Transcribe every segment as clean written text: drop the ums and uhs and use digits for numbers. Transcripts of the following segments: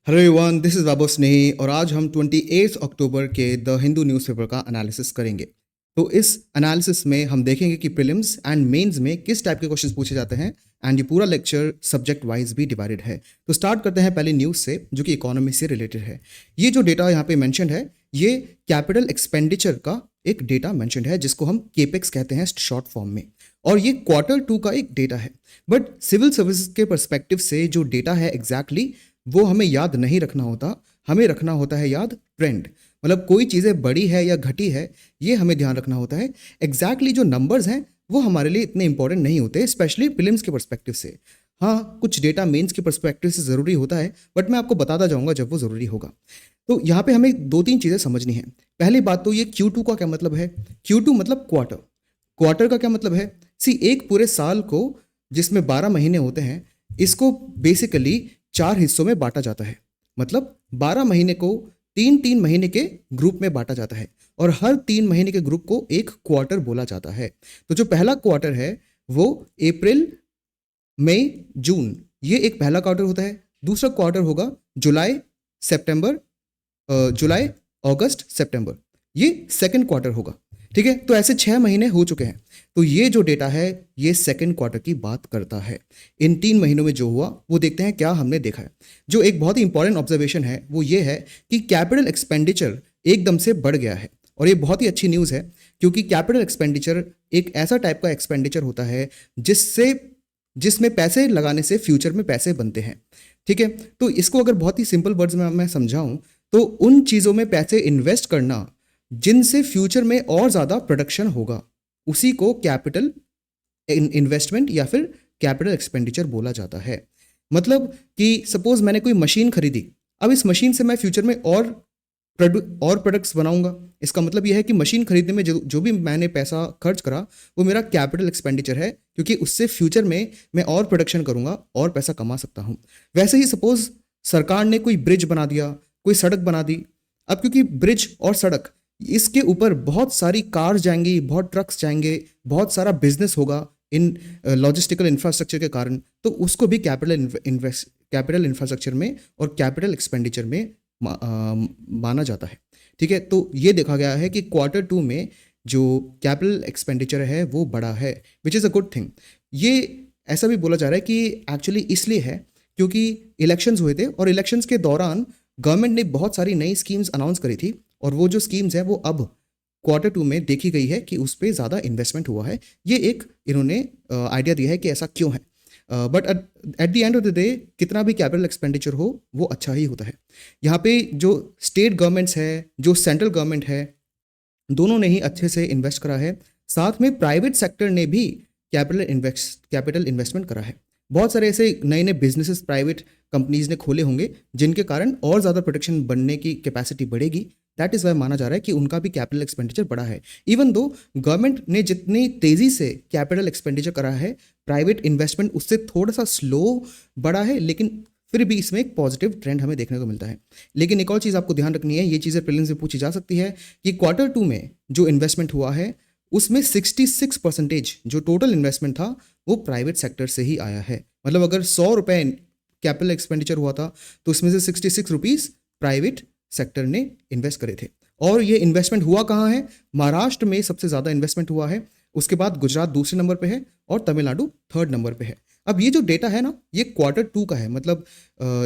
Hello everyone, this is बाबू स्नेही और आज हम 28 अक्टूबर के द हिंदू न्यूज़पेपर का एनालिसिस करेंगे। तो इस एनालिसिस में हम देखेंगे कि प्रीलिम्स एंड मेंस में किस टाइप के क्वेश्चंस पूछे जाते हैं एंड ये पूरा लेक्चर सब्जेक्ट वाइज भी डिवाइडेड है। तो स्टार्ट करते हैं पहले न्यूज़ से, जो कि इकोनॉमी से रिलेटेड है। ये जो डेटा यहाँ पे मैंशनड है, ये कैपिटल एक्सपेंडिचर का एक डेटा मैंशनड है, जिसको हम केपेक्स कहते हैं शॉर्ट फॉर्म में, और ये Q2 का एक डेटा है। बट सिविल सर्विसेज के परस्पेक्टिव से जो डेटा है एग्जैक्टली वो हमें याद नहीं रखना होता, हमें रखना होता है याद ट्रेंड। मतलब कोई चीज़ें बड़ी है या घटी है, ये हमें ध्यान रखना होता है। एग्जैक्टली जो नंबर्स हैं वो हमारे लिए इतने इंपॉर्टेंट नहीं होते, स्पेशली प्रीलिम्स के परस्पेक्टिव से। हाँ, कुछ डेटा मेंस के परस्पेक्टिव से ज़रूरी होता है, बट मैं आपको बताता जाऊंगा जब वो ज़रूरी होगा। तो यहाँ पे हमें दो तीन चीज़ें समझनी है। पहली बात तो ये Q2 का क्या मतलब है। Q2 मतलब क्वार्टर। क्वार्टर का क्या मतलब है, एक पूरे साल को जिसमें 12 महीने होते हैं, इसको बेसिकली 4 हिस्सों में बांटा जाता है। मतलब 12 महीने को 3-3 महीने के ग्रुप में बांटा जाता है, और हर 3 महीने के ग्रुप को एक क्वार्टर बोला जाता है। तो जो पहला क्वार्टर है वो अप्रैल, मई, जून, ये एक पहला क्वार्टर होता है। दूसरा क्वार्टर होगा जुलाई, सितंबर, जुलाई, अगस्त, सितंबर, ये सेकंड क्वार्टर होगा। ठीक है, तो ऐसे 6 महीने हो चुके हैं। तो ये जो डेटा है ये सेकंड क्वार्टर की बात करता है। इन 3 महीनों में जो हुआ वो देखते हैं क्या हमने देखा है। जो एक बहुत ही इंपॉर्टेंट ऑब्जर्वेशन है वो ये है कि कैपिटल एक्सपेंडिचर एकदम से बढ़ गया है, और ये बहुत ही अच्छी न्यूज़ है, क्योंकि कैपिटल एक्सपेंडिचर एक ऐसा टाइप का एक्सपेंडिचर होता है जिसमें पैसे लगाने से फ्यूचर में पैसे बनते हैं। ठीक है, तो इसको अगर बहुत ही सिंपल वर्ड्स में मैं समझाऊं तो उन चीज़ों में पैसे इन्वेस्ट करना जिनसे फ्यूचर में और ज़्यादा प्रोडक्शन होगा, उसी को कैपिटल इन्वेस्टमेंट या फिर कैपिटल एक्सपेंडिचर बोला जाता है। मतलब कि सपोज मैंने कोई मशीन खरीदी, अब इस मशीन से मैं फ्यूचर में और प्रोडक्ट्स बनाऊंगा। इसका मतलब यह है कि मशीन खरीदने में जो भी मैंने पैसा खर्च करा वो मेरा कैपिटल एक्सपेंडिचर है, क्योंकि उससे फ्यूचर में मैं और प्रोडक्शन करूंगा और पैसा कमा सकता हूं। वैसे ही सपोज सरकार ने कोई ब्रिज बना दिया, कोई सड़क बना दी। अब क्योंकि ब्रिज और सड़क, इसके ऊपर बहुत सारी कार जाएंगी, बहुत ट्रक्स जाएंगे, बहुत सारा बिजनेस होगा इन लॉजिस्टिकल इंफ्रास्ट्रक्चर के कारण, तो उसको भी कैपिटल इंफ्रास्ट्रक्चर में और कैपिटल एक्सपेंडिचर में माना जाता है। ठीक है, तो ये देखा गया है कि Q2 में जो कैपिटल एक्सपेंडिचर है वो बड़ा है, which is a good thing. ये ऐसा भी बोला जा रहा है कि एक्चुअली इसलिए है क्योंकि इलेक्शंस हुए थे, और इलेक्शंस के दौरान गवर्नमेंट ने बहुत सारी नई स्कीम्स अनाउंस करी थी, और वो जो स्कीम्स हैं वो अब Q2 में देखी गई है कि उस पर ज़्यादा इन्वेस्टमेंट हुआ है। ये एक इन्होंने आइडिया दिया है कि ऐसा क्यों है। But at the end of the day कितना भी कैपिटल एक्सपेंडिचर हो वो अच्छा ही होता है। यहाँ पे जो स्टेट गवर्नमेंट्स है, जो सेंट्रल गवर्नमेंट है, दोनों ने ही अच्छे से इन्वेस्ट करा है। साथ में प्राइवेट सेक्टर ने भी कैपिटल इन्वेस्टमेंट करा है। बहुत सारे ऐसे नए नए बिजनेसेस प्राइवेट कंपनीज ने खोले होंगे, जिनके कारण और ज़्यादा प्रोडक्शन बनने की कैपेसिटी बढ़ेगी। दैट इज़ वाई माना जा रहा है कि उनका भी कैपिटल एक्सपेंडिचर बढ़ा है। इवन दो गवर्नमेंट ने जितनी तेज़ी से कैपिटल एक्सपेंडिचर करा है, प्राइवेट इन्वेस्टमेंट उससे थोड़ा सा स्लो बढ़ा है, लेकिन फिर भी इसमें एक पॉजिटिव ट्रेंड हमें देखने को मिलता है। लेकिन एक और चीज़ आपको ध्यान रखनी है, ये चीज़ें प्रीलिम्स में पूछी जा सकती है कि Q2 में जो इन्वेस्टमेंट हुआ है उसमें 66% जो टोटल इन्वेस्टमेंट था वो प्राइवेट सेक्टर से ही आया है। मतलब अगर 100 रुपये कैपिटल एक्सपेंडिचर हुआ था तो उसमें से 66 रुपीज़ प्राइवेट सेक्टर ने इन्वेस्ट करे थे। और ये इन्वेस्टमेंट हुआ कहाँ है, महाराष्ट्र में सबसे ज़्यादा इन्वेस्टमेंट हुआ है, उसके बाद गुजरात दूसरे नंबर पे है, और तमिलनाडु थर्ड नंबर पे है। अब ये जो डेटा है ना, ये Q2 का है, मतलब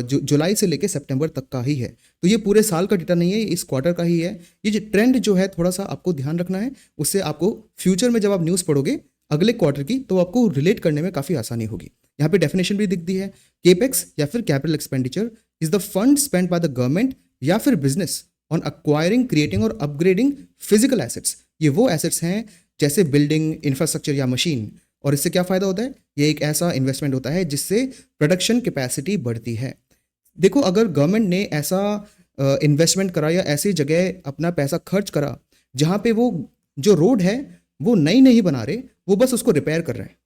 जो जुलाई से लेके सितंबर तक का ही है। तो ये पूरे साल का डेटा नहीं है, इस क्वार्टर का ही है। ये जो ट्रेंड जो है थोड़ा सा आपको ध्यान रखना है, उससे आपको फ्यूचर में जब आप न्यूज़ पढ़ोगे अगले क्वार्टर की, तो आपको रिलेट करने में काफ़ी आसानी होगी। यहाँ पे डेफिनेशन भी दिख दी है, केपेक्स या फिर capital expenditure is the fund spend by the government या फिर बिजनेस ऑन एक्वायरिंग, क्रिएटिंग और अपग्रेडिंग फिजिकल एसेट्स। ये वो एसेट्स हैं जैसे बिल्डिंग, इंफ्रास्ट्रक्चर या मशीन। और इससे क्या फ़ायदा होता है, ये एक ऐसा इन्वेस्टमेंट होता है जिससे प्रोडक्शन कैपेसिटी बढ़ती है। देखो, अगर गवर्नमेंट ने ऐसा इन्वेस्टमेंट करा या ऐसी जगह अपना पैसा खर्च करा जहाँ पे वो जो रोड है वो नई नहीं बना रहे, वो बस उसको रिपेयर कर रहे हैं।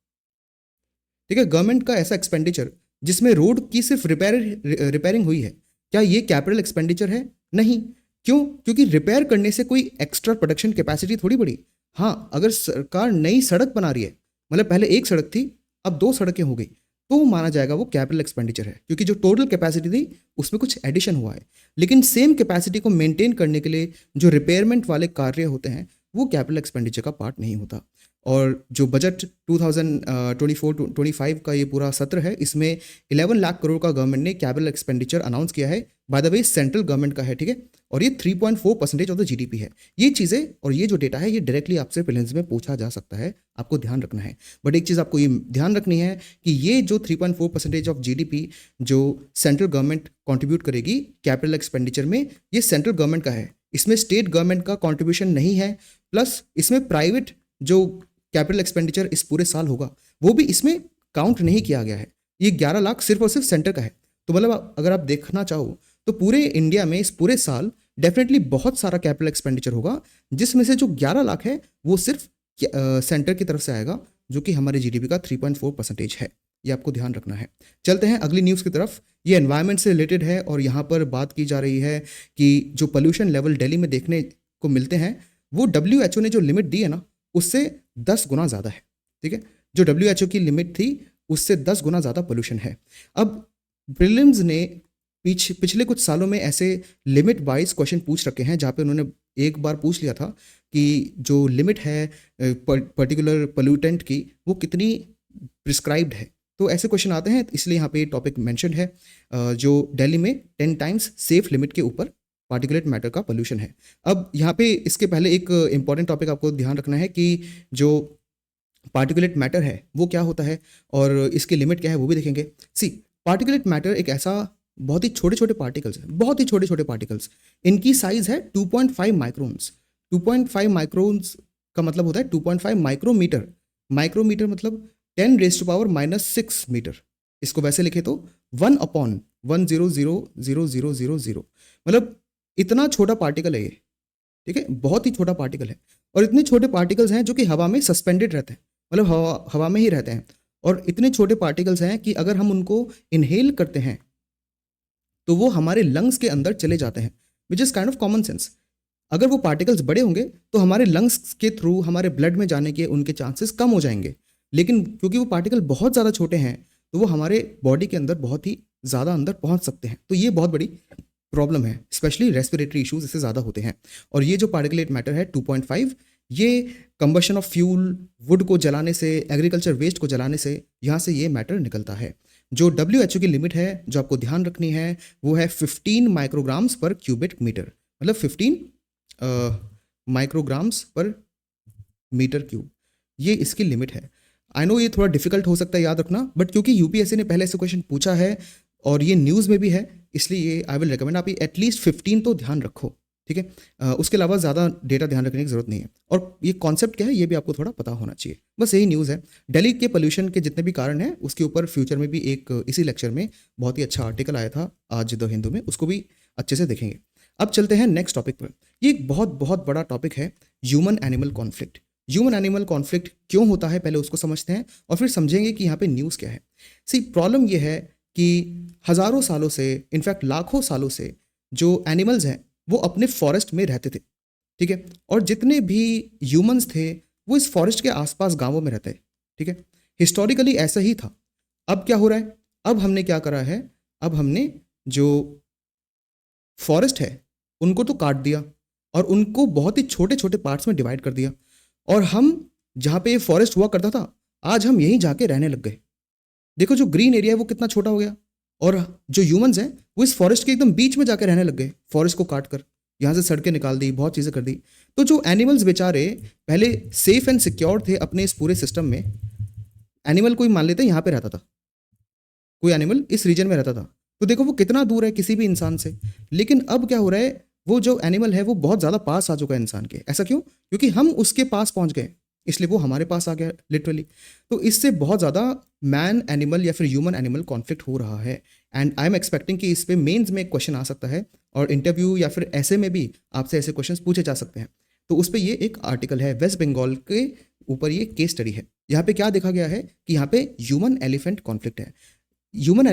ठीक है, गवर्नमेंट का ऐसा एक्सपेंडिचर जिसमें रोड की सिर्फ रिपेयरिंग हुई है, क्या ये कैपिटल एक्सपेंडिचर है? नहीं। क्यों? क्योंकि रिपेयर करने से कोई एक्स्ट्रा प्रोडक्शन कैपेसिटी थोड़ी बढ़ी। हाँ, अगर सरकार नई सड़क बना रही है, मतलब पहले एक सड़क थी अब 2 सड़कें हो गई, तो माना जाएगा वो कैपिटल एक्सपेंडिचर है, क्योंकि जो टोटल कैपेसिटी थी उसमें कुछ एडिशन हुआ है। लेकिन सेम कैपेसिटी को मेंटेन करने के लिए जो रिपेयरमेंट वाले कार्य होते हैं वो कैपिटल एक्सपेंडिचर का पार्ट नहीं होता। और जो बजट 2024-25 का ये पूरा सत्र है, इसमें 11 लाख करोड़ का गवर्नमेंट ने कैपिटल एक्सपेंडिचर अनाउंस किया है। By the way central government का है, ठीक है, और ये 3.4% ऑफ द जीडीपी है। ये चीज़ें और ये जो डेटा है ये डायरेक्टली आपसे प्रीलिम्स में पूछा जा सकता है, आपको ध्यान रखना है। बट एक चीज़ आपको ये ध्यान रखनी है कि ये जो 3.4% ऑफ जीडीपी जो सेंट्रल गवर्नमेंट कंट्रीब्यूट करेगी कैपिटल एक्सपेंडिचर में, ये सेंट्रल गवर्नमेंट का है, इसमें स्टेट गवर्नमेंट का कंट्रीब्यूशन नहीं है। प्लस इसमें प्राइवेट जो कैपिटल एक्सपेंडिचर इस पूरे साल होगा वो भी इसमें काउंट नहीं किया गया है। ये 11 लाख सिर्फ और सिर्फ सेंटर का है। तो मतलब अगर आप देखना चाहो तो पूरे इंडिया में इस पूरे साल डेफिनेटली बहुत सारा कैपिटल एक्सपेंडिचर होगा, जिसमें से जो 11 लाख है वो सिर्फ सेंटर की तरफ से आएगा, जो कि हमारे जीडीपी का 3.4% है। ये आपको ध्यान रखना है। चलते हैं अगली न्यूज़ की तरफ। ये एनवायरनमेंट से रिलेटेड है और यहाँ पर बात की जा रही है कि जो पोल्यूशन लेवल दिल्ली में देखने को मिलते हैं वो WHO ने जो लिमिट दी है ना उससे 10 गुना ज़्यादा है, ठीक है। जो WHO की लिमिट थी उससे 10 गुना ज़्यादा पोल्यूशन है। अब प्रीलिम्स ने पिछले कुछ सालों में ऐसे लिमिट वाइज क्वेश्चन पूछ रखे हैं, जहाँ पे उन्होंने एक बार पूछ लिया था कि जो लिमिट है पर्टिकुलर पोल्यूटेंट की वो कितनी प्रिस्क्राइब्ड है। तो ऐसे क्वेश्चन आते हैं, इसलिए यहाँ पे टॉपिक मेंशन है जो दिल्ली में 10 टाइम्स सेफ लिमिट के ऊपर पार्टिकुलेट मैटर का पोल्यूशन है। अब यहाँ पे इसके पहले एक इंपॉर्टेंट टॉपिक आपको ध्यान रखना है कि जो पार्टिकुलेट मैटर है वो क्या होता है और इसकी लिमिट क्या है वो भी देखेंगे। सी पार्टिकुलेट मैटर एक ऐसा बहुत ही छोटे छोटे पार्टिकल्स है, बहुत ही छोटे छोटे पार्टिकल्स। इनकी साइज है 2.5 माइक्रोन्स। 2.5 माइक्रोन्स का मतलब होता है 2.5 माइक्रोमीटर। माइक्रोमीटर मतलब 10⁻⁻⁶ मीटर। इसको वैसे लिखे तो 1/100,000 मतलब इतना छोटा पार्टिकल है ये, ठीक है, बहुत ही छोटा पार्टिकल है। और इतने छोटे पार्टिकल्स हैं जो कि हवा में सस्पेंडेड रहते हैं, मतलब हवा में ही रहते हैं। और इतने छोटे पार्टिकल्स हैं कि अगर हम उनको इनहेल करते हैं तो वो हमारे लंग्स के अंदर चले जाते हैं, which is kind of common sense. अगर वो पार्टिकल्स बड़े होंगे तो हमारे लंग्स के थ्रू हमारे ब्लड में जाने के उनके चांसेस कम हो जाएंगे। लेकिन क्योंकि वो पार्टिकल बहुत ज़्यादा छोटे हैं तो वो हमारे बॉडी के अंदर बहुत ही ज़्यादा अंदर पहुंच सकते हैं। तो ये बहुत बड़ी प्रॉब्लम है, स्पेशली रेस्पिरेटरी इश्यूज इससे ज़्यादा होते हैं। और ये जो पार्टिकुलेट मैटर है 2.5, ये कंबशन ऑफ फ्यूल, वुड को जलाने से, एग्रीकल्चर वेस्ट को जलाने से यहाँ से ये मैटर निकलता है। जो WHO की लिमिट है जो आपको ध्यान रखनी है वो है 15 माइक्रोग्राम्स पर क्यूबिक मीटर, मतलब 15 माइक्रोग्राम्स पर मीटर क्यूब, ये इसकी लिमिट है। आई नो ये थोड़ा डिफिकल्ट हो सकता है याद रखना, बट क्योंकि यूपीएससी ने पहले ऐसे क्वेश्चन पूछा है और ये न्यूज़ में भी है, इसलिए आई विल रिकमेंड आप एटलीस्ट 15 तो ध्यान रखो, ठीक है। उसके अलावा ज़्यादा डेटा ध्यान रखने की ज़रूरत नहीं है। और ये कॉन्सेप्ट क्या है ये भी आपको थोड़ा पता होना चाहिए, बस यही न्यूज़ है। दिल्ली के पोल्यूशन के जितने भी कारण हैं उसके ऊपर फ्यूचर में भी एक इसी लेक्चर में बहुत ही अच्छा आर्टिकल आया था आज द हिंदू में, उसको भी अच्छे से देखेंगे। अब चलते हैं नेक्स्ट टॉपिक पर। ये एक बहुत बहुत बड़ा टॉपिक है, human animal conflict. Human animal conflict क्यों होता है पहले उसको समझते हैं और फिर समझेंगे कि यहाँ पे न्यूज़ क्या है। सी प्रॉब्लम ये है कि हज़ारों सालों से, इनफैक्ट लाखों सालों से जो एनिमल्स हैं वो अपने फॉरेस्ट में रहते थे, ठीक है। और जितने भी ह्यूमंस थे वो इस फॉरेस्ट के आसपास गांवों में रहते हैं, ठीक है। हिस्टोरिकली ऐसा ही था। अब क्या हो रहा है, अब हमने क्या करा है, अब हमने जो फॉरेस्ट है उनको तो काट दिया और उनको बहुत ही छोटे छोटे पार्ट्स में डिवाइड कर दिया। और हम जहाँ पे ये फॉरेस्ट हुआ करता था आज हम यहीं जाके रहने लग गए। देखो जो ग्रीन एरिया है वो कितना छोटा हो गया और जो ह्यूमंस हैं वो इस फॉरेस्ट के एकदम बीच में जाके रहने लग गए, फॉरेस्ट को काट कर यहाँ से सड़कें निकाल दी, बहुत चीज़ें कर दी। तो जो एनिमल्स बेचारे पहले सेफ एंड सिक्योर थे अपने इस पूरे सिस्टम में, एनिमल कोई मान लेते यहाँ पे रहता था, कोई एनिमल इस रीजन में रहता था, तो देखो वो कितना दूर है किसी भी इंसान से। लेकिन अब क्या हो रहा है, वो जो एनिमल है वो बहुत ज़्यादा पास आ चुका है इंसान के। ऐसा क्यों? क्योंकि हम उसके पास पहुंच गए, इसलिए वो हमारे पास आ गया लिटरली। तो इससे बहुत ज़्यादा मैन एनिमल या फिर ह्यूमन एनिमल कॉन्फ्लिक्ट हो रहा है। एंड आई एम एक्सपेक्टिंग कि इस पे मेंस में एक क्वेश्चन आ सकता है और इंटरव्यू या फिर ऐसे में भी आपसे ऐसे क्वेश्चंस पूछे जा सकते हैं। तो उस पर ये एक आर्टिकल है, वेस्ट बंगाल के ऊपर ये केस स्टडी है। यहाँ पे क्या देखा गया है कि यहाँ पे ह्यूमन एलिफेंट कॉन्फ्लिक्ट है। ह्यूमन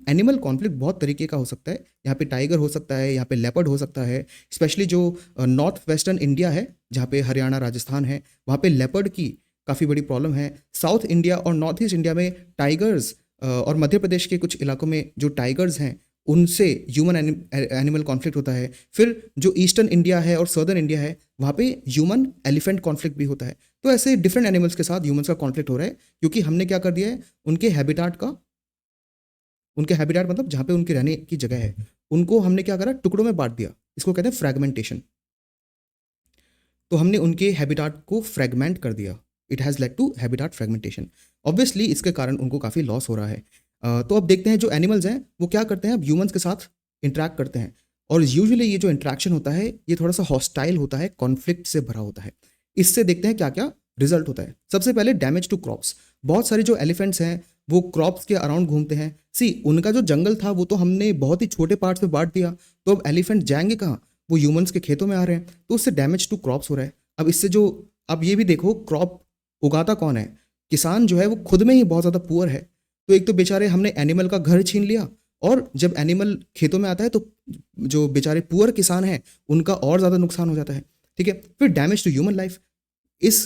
एनिमल कॉन्फ्लिक्ट बहुत तरीके का हो सकता है। यहाँ पे टाइगर हो सकता है, यहाँ पे लेपर्ड हो सकता है। स्पेशली जो नॉर्थ वेस्टर्न इंडिया है जहाँ पे हरियाणा राजस्थान है, वहाँ पे लेपर्ड की काफ़ी बड़ी प्रॉब्लम है। साउथ इंडिया और नॉर्थ ईस्ट इंडिया में टाइगर्स और मध्य प्रदेश के कुछ इलाकों में जो टाइगर्स हैं उनसे ह्यूमन एनिमल कॉन्फ्लिक्ट होता है। फिर जो ईस्टर्न इंडिया है और सदर्न इंडिया है वहाँ पे ह्यूमन एलिफेंट कॉन्फ्लिक्ट भी होता है। तो ऐसे डिफरेंट एनिमल्स के साथ ह्यूमंस का कॉन्फ्लिक्ट हो रहा है क्योंकि हमने क्या कर दिया है, उनके हैबिटाट मतलब जहाँ पे उनके रहने की जगह है उनको हमने क्या करा, टुकड़ों में बांट दिया। इसको कहते हैं फ्रैगमेंटेशन। तो हमने उनके हैबिटाट को फ्रैगमेंट कर दिया। It has led to habitat fragmentation. Obviously इसके कारण उनको काफ़ी लॉस हो रहा है। तो अब देखते हैं जो एनिमल्स हैं वो क्या करते हैं, अब ह्यूमंस के साथ इंटरेक्ट करते हैं और यूजुअली ये जो इंटरेक्शन होता है ये थोड़ा सा हॉस्टाइल होता है, कॉन्फ्लिक्ट से भरा होता है। इससे देखते हैं क्या क्या रिजल्ट होता है। सबसे पहले डैमेज टू क्रॉप्स। बहुत सारे जो एलिफेंट्स हैं वो क्रॉप्स के अराउंड घूमते हैं। उनका जो जंगल था वो तो हमने बहुत ही छोटे पार्ट्स में बांट दिया, तो अब एलिफेंट जाएंगे कहाँ, वो ह्यूमंस के खेतों में आ रहे हैं, तो उससे डैमेज टू क्रॉप्स हो रहा है। अब इससे जो, अब ये भी देखो क्रॉप उगाता कौन है, किसान जो है वो खुद में ही बहुत ज़्यादा पुअर है। तो एक तो बेचारे हमने एनिमल का घर छीन लिया और जब एनिमल खेतों में आता है तो जो बेचारे पुअर किसान हैं उनका और ज़्यादा नुकसान हो जाता है। ठीक है, फिर डैमेज टू ह्यूमन लाइफ। इस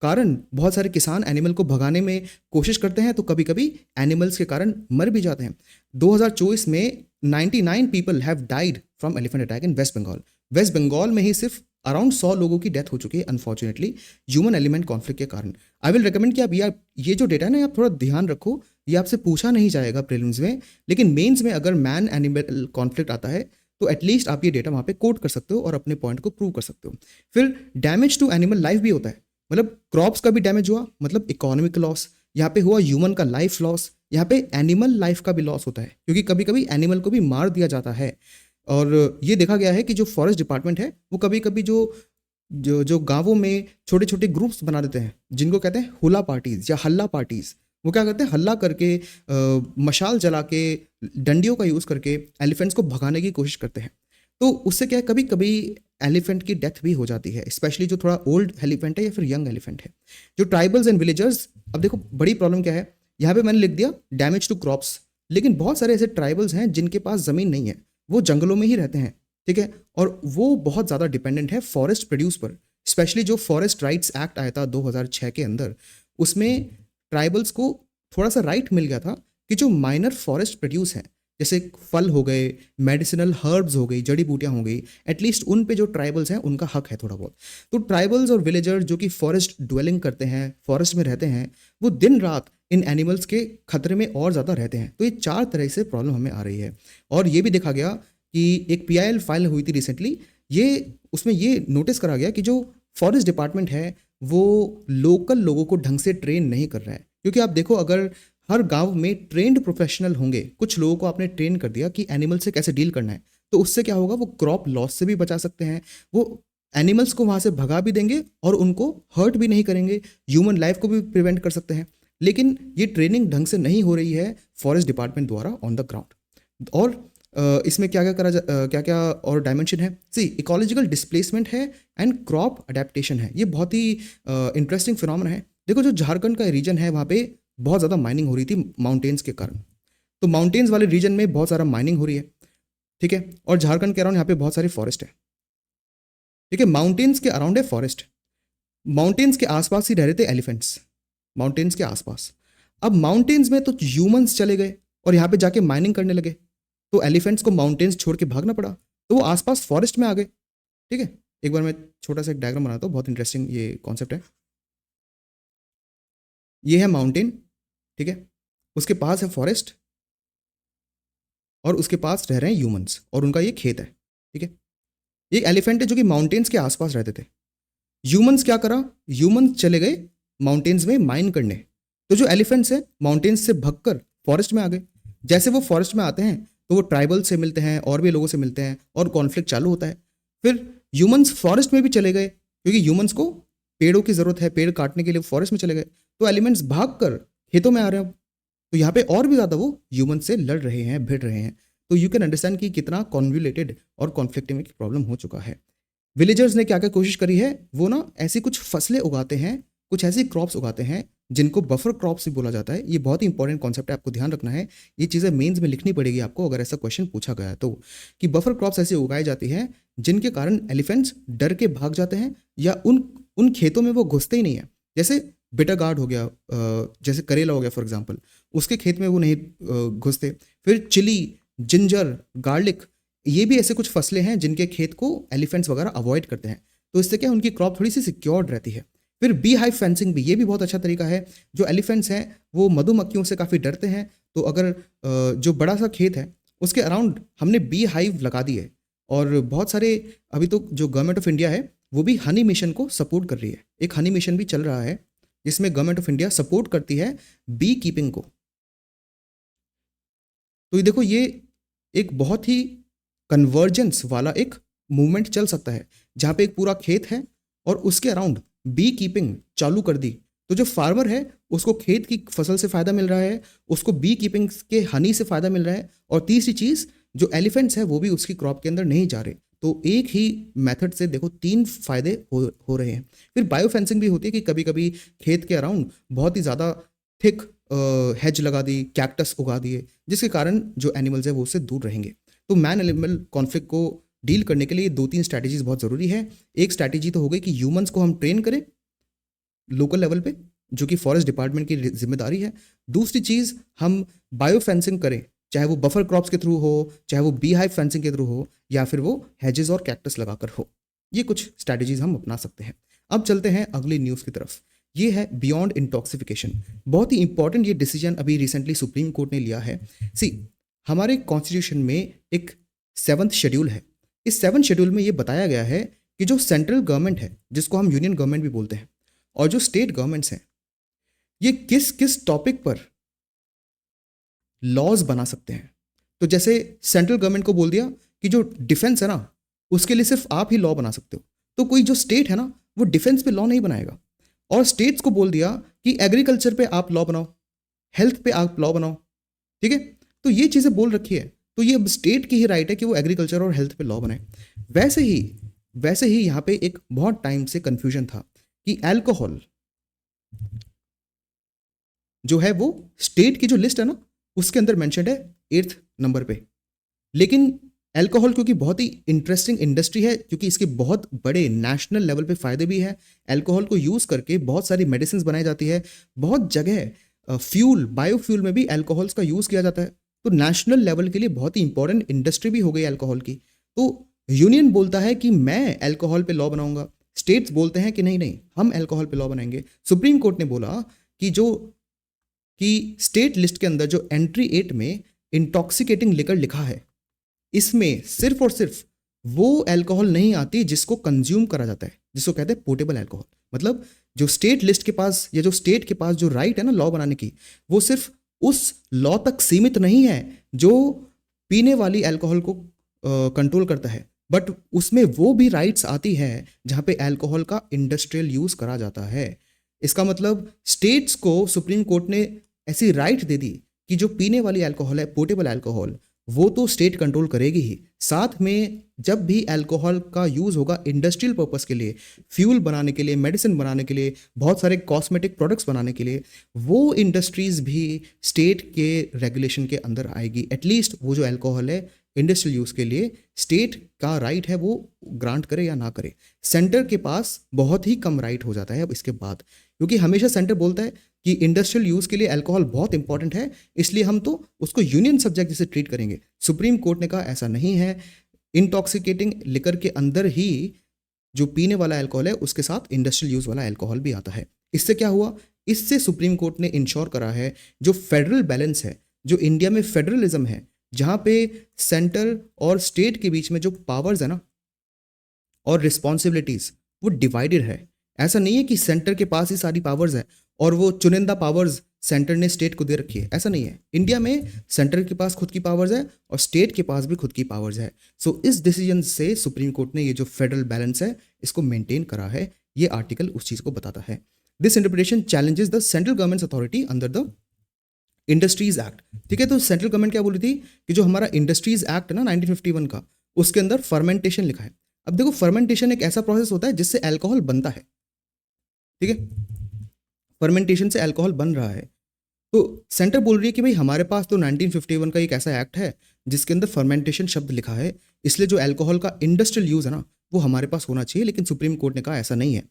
कारण बहुत सारे किसान एनिमल को भगाने में कोशिश करते हैं तो कभी कभी एनिमल्स के कारण मर भी जाते हैं। 2024 में 99 people have died from elephant attack in West Bengal. West Bengal में ही सिर्फ अराउंड 100 लोगों की डेथ हो चुकी है अनफॉर्चुनेटली ह्यूमन एलिमेंट कॉन्फ्लिक्ट के कारण। आई विल रिकमेंड कि आप ये जो डेटा है ना आप थोड़ा ध्यान रखो। ये आपसे पूछा नहीं जाएगा प्रीलिम्स में, लेकिन मेंस में अगर मैन एनिमल कॉन्फ्लिक्ट आता है तो एटलीस्ट आप ये डेटा वहाँ पे कोट कर सकते हो और अपने पॉइंट को प्रूव कर सकते हो। फिर डैमेज टू एनिमल लाइफ भी होता है, मतलब क्रॉप्स का भी डैमेज हुआ, मतलब इकोनॉमिक लॉस। यहाँ पे हुआ ह्यूमन का लाइफ लॉस, यहाँ पे एनिमल लाइफ का भी लॉस होता है क्योंकि कभी कभी एनिमल को भी मार दिया जाता है। और ये देखा गया है कि जो फॉरेस्ट डिपार्टमेंट है वो कभी कभी जो जो जो गांवों में छोटे छोटे ग्रुप्स बना देते हैं जिनको कहते हैं हुला पार्टीज या हल्ला पार्टीज। वो क्या करते हैं, हल्ला करके मशाल जला के डंडियों का यूज़ करके एलिफेंट्स को भगाने की कोशिश करते हैं। तो उससे क्या है, कभी कभी एलिफेंट की डेथ भी हो जाती है, स्पेशली जो थोड़ा ओल्ड एलिफेंट है या फिर यंग एलिफेंट है। जो ट्राइबल्स एंड विलेजर्स, अब देखो बड़ी प्रॉब्लम क्या है, यहाँ पे मैंने लिख दिया डैमेज टू क्रॉप्स, लेकिन बहुत सारे ऐसे ट्राइबल्स हैं जिनके पास ज़मीन नहीं है, वो जंगलों में ही रहते हैं। ठीक है, और वो बहुत ज़्यादा डिपेंडेंट है फॉरेस्ट प्रोड्यूस पर। स्पेशली जो फॉरेस्ट राइट्स एक्ट आया था 2006 के अंदर, उसमें ट्राइबल्स को थोड़ा सा राइट मिल गया था कि जो माइनर फॉरेस्ट प्रोड्यूस हैं जैसे फल हो गए, मेडिसिनल हर्ब्स हो गई, जड़ी बूटियाँ हो गई, एटलीस्ट उन पे जो ट्राइबल्स हैं उनका हक है थोड़ा बहुत। तो ट्राइबल्स और विलेजर्स जो कि फॉरेस्ट ड्वेलिंग करते हैं, फॉरेस्ट में रहते हैं, वो दिन रात इन एनिमल्स के खतरे में और ज़्यादा रहते हैं। तो ये 4 तरह से प्रॉब्लम हमें आ रही है। और ये भी देखा गया कि एक PIL फाइल हुई थी रिसेंटली, उसमें ये नोटिस करा गया कि जो फॉरेस्ट डिपार्टमेंट है वो लोकल लोगों को ढंग से ट्रेन नहीं कर रहा है। क्योंकि आप देखो अगर हर गांव में ट्रेंड प्रोफेशनल होंगे, कुछ लोगों को आपने ट्रेन कर दिया कि एनिमल से कैसे डील करना है, तो उससे क्या होगा, वो क्रॉप लॉस से भी बचा सकते हैं, वो एनिमल्स को वहाँ से भगा भी देंगे और उनको हर्ट भी नहीं करेंगे, ह्यूमन लाइफ को भी प्रिवेंट कर सकते हैं। लेकिन ये ट्रेनिंग ढंग से नहीं हो रही है फॉरेस्ट डिपार्टमेंट द्वारा ऑन द ग्राउंड। और इसमें क्या क्या और डायमेंशन है, इकोलॉजिकल डिस्प्लेसमेंट है एंड क्रॉप अडेप्टेशन है। ये बहुत ही इंटरेस्टिंग फिनोमेना है। देखो जो झारखंड का रीजन है वहाँ पे बहुत ज़्यादा माइनिंग हो रही थी माउंटेन्स के कारण, तो माउंटेन्स वाले रीजन में बहुत सारा माइनिंग हो रही है। ठीक है, और झारखंड के अराउंड यहाँ पे बहुत सारे फॉरेस्ट है। ठीक है, माउंटेन्स के अराउंड है फॉरेस्ट, माउंटेन्स के आसपास ही रह रहे थे एलिफेंट्स, माउंटेन्स के आसपास। अब माउंटेन्स में तो ह्यूमंस चले गए और यहाँ पे जाके माइनिंग करने लगे, तो एलिफेंट्स को माउंटेन्स छोड़ के भागना पड़ा, तो वो आसपास फॉरेस्ट में आ गए। ठीक है, एक बार मैं छोटा सा एक डायग्राम बनाता हूँ, बहुत इंटरेस्टिंग ये कॉन्सेप्ट है। ये है माउंटेन, ठीक है, उसके पास है फॉरेस्ट और उसके पास रह रहे हैं ह्यूमंस और उनका ये खेत है। ठीक है, ये एलिफेंट है जो कि माउंटेन्स के आसपास रहते थे। ह्यूमंस क्या करा, ह्यूमंस चले गए माउंटेन्स में माइन करने, तो जो एलिफेंट्स हैं माउंटेन्स से भगकर फॉरेस्ट में आ गए। जैसे वो फॉरेस्ट में आते हैं तो वो ट्राइबल से मिलते हैं और भी लोगों से मिलते हैं और कॉन्फ्लिक्ट चालू होता है। फिर ह्यूमंस फॉरेस्ट में भी चले गए क्योंकि ह्यूमंस को पेड़ों की ज़रूरत है, पेड़ काटने के लिए फॉरेस्ट में चले गए, तो एलिमेंट्स भाग कर खेतों में आ रहे हैं। तो यहाँ पे और भी ज़्यादा वो ह्यूमन से लड़ रहे हैं, भिड़ रहे हैं। तो यू कैन अंडरस्टैंड कि कितना कॉन्व्यूलेटेड और कॉन्फ्लिक्टिंग की प्रॉब्लम हो चुका है। विलेजर्स ने क्या क्या कोशिश करी है, वो ना ऐसी कुछ फसलें उगाते हैं, कुछ ऐसी क्रॉप्स उगाते हैं जिनको बफर क्रॉप्स भी बोला जाता है। ये बहुत ही इंपॉर्टेंट कॉन्सेप्ट है, आपको ध्यान रखना है। ये चीज़ें मेंस में लिखनी पड़ेगी आपको अगर ऐसा क्वेश्चन पूछा गया तो, कि बफर क्रॉप्स ऐसी उगाई जाती हैं जिनके कारण एलिफेंट्स डर के भाग जाते हैं या उन खेतों में वो घुसते ही नहीं है। जैसे बिटर गार्ड हो गया, जैसे करेला हो गया फॉर एग्जांपल, उसके खेत में वो नहीं घुसते। फिर चिली, जिंजर, गार्लिक, ये भी ऐसे कुछ फसलें हैं जिनके खेत को एलिफेंट्स वगैरह अवॉइड करते हैं, तो इससे क्या है उनकी क्रॉप थोड़ी सी सिक्योर्ड रहती है। फिर बी हाइव फेंसिंग भी, ये भी बहुत अच्छा तरीका है। जो एलिफेंट्स हैं वो मधुमक्खियों से काफ़ी डरते हैं, तो अगर जो बड़ा सा खेत है उसके अराउंड हमने बी हाइव लगा दी है, और बहुत सारे अभी तो जो गवर्नमेंट ऑफ इंडिया है वो भी हनी मिशन को सपोर्ट कर रही है। एक हनी मिशन भी चल रहा है जिसमें गवर्नमेंट ऑफ इंडिया सपोर्ट करती है बी कीपिंग को। तो ये देखो, ये एक बहुत ही कन्वर्जेंस वाला एक मूवमेंट चल सकता है, जहाँ पे एक पूरा खेत है और उसके अराउंड बी कीपिंग चालू कर दी, तो जो फार्मर है उसको खेत की फसल से फ़ायदा मिल रहा है, उसको बी कीपिंग के हनी से फ़ायदा मिल रहा है, और तीसरी चीज़ जो एलिफेंट्स है वो भी उसकी क्रॉप के अंदर नहीं जा रहे। तो एक ही मेथड से देखो 3 फायदे हो रहे हैं। फिर बायो फेंसिंग भी होती है कि कभी कभी खेत के अराउंड बहुत ही ज़्यादा थिक हेज लगा दी, कैक्टस उगा दिए, जिसके कारण जो एनिमल्स है वो उससे दूर रहेंगे। तो मैन एनिमल कॉन्फ्लिक्ट को डील करने के लिए 2-3 स्ट्रैटेजीज बहुत ज़रूरी है। एक स्ट्रैटेजी तो हो गई कि ह्यूमंस को हम ट्रेन करें लोकल लेवल पे, जो कि फॉरेस्ट डिपार्टमेंट की जिम्मेदारी है। दूसरी चीज़, हम बायो फेंसिंग करें, चाहे वो बफर क्रॉप्स के थ्रू हो, चाहे वो बी हाइव फेंसिंग के थ्रू हो, या फिर वो हेजेस और कैक्टस लगाकर हो। ये कुछ स्ट्रैटेजीज हम अपना सकते हैं। अब चलते हैं अगली न्यूज़ की तरफ। ये है बियॉन्ड इंटॉक्सिफिकेशन। बहुत ही इंपॉर्टेंट ये डिसीजन अभी रिसेंटली सुप्रीम कोर्ट ने लिया है। सी, हमारे कॉन्स्टिट्यूशन में एक 7th शेड्यूल है। इस 7th शेड्यूल में ये बताया गया है कि जो सेंट्रल गवर्नमेंट है, जिसको हम यूनियन गवर्नमेंट भी बोलते हैं, और जो स्टेट गवर्नमेंट्स हैं, ये किस किस टॉपिक पर लॉज बना सकते हैं। तो जैसे सेंट्रल गवर्नमेंट को बोल दिया कि जो डिफेंस है ना, उसके लिए सिर्फ आप ही लॉ बना सकते हो, तो कोई जो स्टेट है ना वो डिफेंस पे लॉ नहीं बनाएगा। और स्टेट्स को बोल दिया कि एग्रीकल्चर पे आप लॉ बनाओ, हेल्थ पे आप लॉ बनाओ, ठीक है। तो ये चीज़ें बोल रखी है, तो ये अब स्टेट की ही राइट है कि वो एग्रीकल्चर और हेल्थ पे लॉ बनाए। वैसे ही यहाँ पे एक बहुत टाइम से कंफ्यूजन था कि अल्कोहल जो है वो स्टेट की जो लिस्ट है ना उसके अंदर मेंशन्ड है 8th नंबर पे। लेकिन अल्कोहल क्योंकि बहुत ही इंटरेस्टिंग इंडस्ट्री है, क्योंकि इसके बहुत बड़े नेशनल लेवल पे फ़ायदे भी हैं। अल्कोहल को यूज़ करके बहुत सारी मेडिसिन बनाई जाती है, बहुत जगह फ्यूल, बायोफ्यूल में भी अल्कोहल्स का यूज़ किया जाता है। तो नेशनल लेवल के लिए बहुत ही इंपॉर्टेंट इंडस्ट्री भी हो गई अल्कोहल की। तो यूनियन बोलता है कि मैं अल्कोहल पे लॉ बनाऊंगा, स्टेट्स बोलते हैं कि नहीं नहीं हम अल्कोहल पे लॉ बनाएंगे। सुप्रीम कोर्ट ने बोला कि स्टेट लिस्ट के अंदर जो एंट्री 8 में इंटॉक्सिकेटिंग लिकर लिखा है, इसमें सिर्फ और सिर्फ वो अल्कोहल नहीं आती जिसको कंज्यूम करा जाता है, जिसको कहते हैं पोर्टेबल अल्कोहल। मतलब जो स्टेट लिस्ट के पास या जो स्टेट के पास जो राइट है ना लॉ बनाने की, वो सिर्फ उस लॉ तक सीमित नहीं है जो पीने वाली अल्कोहल को कंट्रोल करता है, बट उसमें वो भी राइट्स आती है जहाँ पे अल्कोहल का इंडस्ट्रियल यूज़ करा जाता है। इसका मतलब स्टेट्स को सुप्रीम कोर्ट ने ऐसी राइट दे दी कि जो पीने वाली अल्कोहल है, पोर्टेबल अल्कोहल, वो तो स्टेट कंट्रोल करेगी ही, साथ में जब भी अल्कोहल का यूज़ होगा इंडस्ट्रियल पर्पस के लिए, फ्यूल बनाने के लिए, मेडिसिन बनाने के लिए, बहुत सारे कॉस्मेटिक प्रोडक्ट्स बनाने के लिए, वो इंडस्ट्रीज़ भी स्टेट के रेगुलेशन के अंदर आएगी। एटलीस्ट वो जो अल्कोहल है इंडस्ट्रियल यूज़ के लिए स्टेट का राइट है वो ग्रांट करे या ना करे। सेंटर के पास बहुत ही कम राइट हो जाता है अब इसके बाद, क्योंकि हमेशा सेंटर बोलता है कि इंडस्ट्रियल यूज़ के लिए अल्कोहल बहुत इंपॉर्टेंट है, इसलिए हम तो उसको यूनियन सब्जेक्ट जैसे ट्रीट करेंगे। सुप्रीम कोर्ट ने कहा ऐसा नहीं है, इंटॉक्सिकेटिंग लिकर के अंदर ही जो पीने वाला अल्कोहल है उसके साथ इंडस्ट्रियल यूज़ वाला अल्कोहल भी आता है। इससे क्या हुआ, इससे सुप्रीम कोर्ट ने इंश्योर करा है जो फेडरल बैलेंस है, जो इंडिया में फेडरलिज्म है, जहाँ पे सेंटर और स्टेट के बीच में जो पावर्स है ना और रिस्पॉन्सिबिलिटीज़ वो डिवाइडेड है। ऐसा नहीं है कि सेंटर के पास ही सारी पावर्स है और वो चुनिंदा पावर्स सेंटर ने स्टेट को दे रखी है, ऐसा नहीं है। इंडिया में सेंटर के पास खुद की पावर्स है और स्टेट के पास भी खुद की पावर्स है। सो इस डिसीजन से सुप्रीम कोर्ट ने ये जो फेडरल बैलेंस है इसको मेंटेन करा है। ये आर्टिकल उस चीज़ को बताता है। This interpretation challenges the central governments authority under the industries act. ठीक है, तो सेंट्रल गवर्नमेंट क्या बोली थी कि जो हमारा इंडस्ट्रीज एक्ट है ना 1951 का, उसके अंदर फर्मेंटेशन लिखा है। अब देखो, फर्मेंटेशन एक ऐसा प्रोसेस होता है जिससे अल्कोहल बनता है, ठीक है, फर्मेंटेशन से अल्कोहल बन रहा है। तो सेंटर बोल रही है कि भाई हमारे पास तो 1951 का एक ऐसा एक्ट है जिसके अंदर फर्मेंटेशन शब्द लिखा है, इसलिए जो अल्कोहल का इंडस्ट्रियल यूज़ है ना वो हमारे पास होना चाहिए। लेकिन सुप्रीम कोर्ट ने कहा ऐसा नहीं है,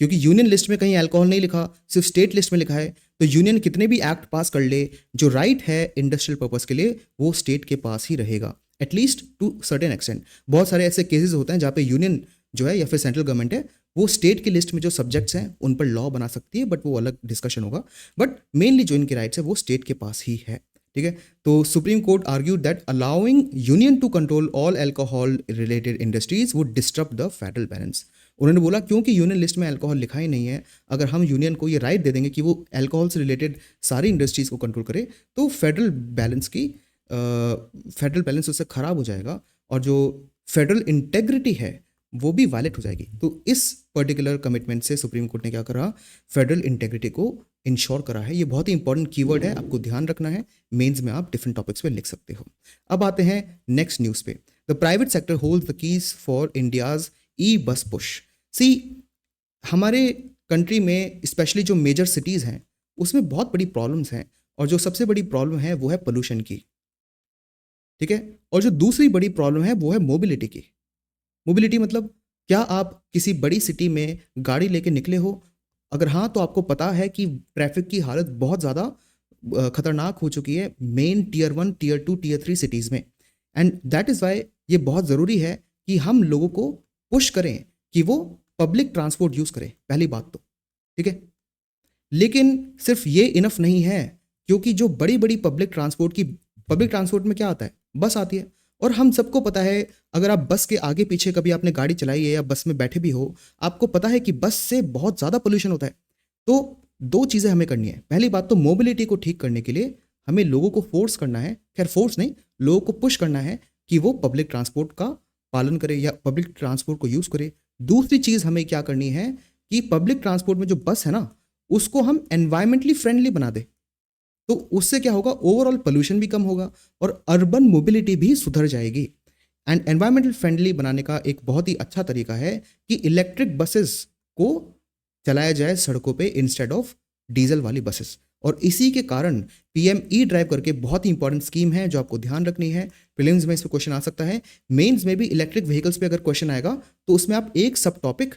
क्योंकि यूनियन लिस्ट में कहीं अल्कोहल नहीं लिखा, सिर्फ स्टेट लिस्ट में लिखा है, तो यूनियन कितने भी एक्ट पास कर ले, जो राइट है इंडस्ट्रियल पर्पस के लिए वो स्टेट के पास ही रहेगा, एटलीस्ट टू सर्टेन एक्सटेंट। बहुत सारे ऐसे केसेस होते हैं जहाँ पे यूनियन जो है या फिर सेंट्रल गवर्नमेंट है वो स्टेट की लिस्ट में जो सब्जेक्ट्स हैं उन पर लॉ बना सकती है, बट वो अलग डिस्कशन होगा। बट मेनली जो इनके राइट्स है वो स्टेट के पास ही है, ठीक है। तो Supreme Court argued that allowing union to control all alcohol related industries would disturb the federal balance. उन्होंने बोला क्योंकि यूनियन लिस्ट में अल्कोहल लिखा ही नहीं है, अगर हम यूनियन को ये राइट दे देंगे कि वो अल्कोहल से रिलेटेड सारी इंडस्ट्रीज को कंट्रोल करे, तो फेडरल बैलेंस उससे खराब हो जाएगा और जो फेडरल इंटेग्रिटी है वो भी वायलेट हो जाएगी। तो इस पर्टिकुलर कमिटमेंट से सुप्रीम कोर्ट ने क्या करा, फेडरल इंटेग्रिटी को इंश्योर करा है। ये बहुत ही इंपॉर्टेंट कीवर्ड है, आपको ध्यान रखना है, मेंस में आप डिफरेंट टॉपिक्स पे लिख सकते हो। अब आते हैं नेक्स्ट न्यूज़ पे। The private sector holds the keys for India's e bus push. सी, हमारे कंट्री में स्पेशली जो मेजर सिटीज़ हैं उसमें बहुत बड़ी प्रॉब्लम्स हैं, और जो सबसे बड़ी प्रॉब्लम है वो है पोल्यूशन की, ठीक है। और जो दूसरी बड़ी प्रॉब्लम है वो है मोबिलिटी की। मोबिलिटी मतलब क्या आप किसी बड़ी सिटी में गाड़ी लेके निकले हो? अगर हाँ, तो आपको पता है कि ट्रैफिक की हालत बहुत ज़्यादा खतरनाक हो चुकी है main tier 1, tier 2, tier 3 cities में, एंड दैट इज़ वाई ये बहुत ज़रूरी है कि हम लोगों को पुश करें कि वो पब्लिक ट्रांसपोर्ट यूज़ करें, पहली बात तो, ठीक है। लेकिन सिर्फ ये इनफ नहीं है, क्योंकि जो बड़ी बड़ी पब्लिक ट्रांसपोर्ट में क्या आता है, बस आती है, और हम सबको पता है, अगर आप बस के आगे पीछे कभी आपने गाड़ी चलाई है या बस में बैठे भी हो, आपको पता है कि बस से बहुत ज़्यादा पोल्यूशन होता है। तो दो चीज़ें हमें करनी है। पहली बात तो मोबिलिटी को ठीक करने के लिए हमें लोगों को फोर्स करना है, खैर फोर्स नहीं, लोगों को पुश करना है कि वो पब्लिक ट्रांसपोर्ट का पालन करे या पब्लिक ट्रांसपोर्ट को यूज़ करे। दूसरी चीज़ हमें क्या करनी है कि पब्लिक ट्रांसपोर्ट में जो बस है ना, उसको हम एनवायरमेंटली फ्रेंडली बना दे, तो उससे क्या होगा, ओवरऑल पोल्यूशन भी कम होगा और अर्बन मोबिलिटी भी सुधर जाएगी। एंड एनवायरमेंटल फ्रेंडली बनाने का एक बहुत ही अच्छा तरीका है कि इलेक्ट्रिक बसेस को चलाया जाए सड़कों पे इंस्टेड ऑफ डीजल वाली बसेस। और इसी के कारण पीएम ई ड्राइव करके बहुत ही इंपॉर्टेंट स्कीम है जो आपको ध्यान रखनी है। प्रीलिम्स में इस पर क्वेश्चन आ सकता है, मेंस में भी इलेक्ट्रिक व्हीकल्स पे अगर क्वेश्चन आएगा तो उसमें आप एक सब टॉपिक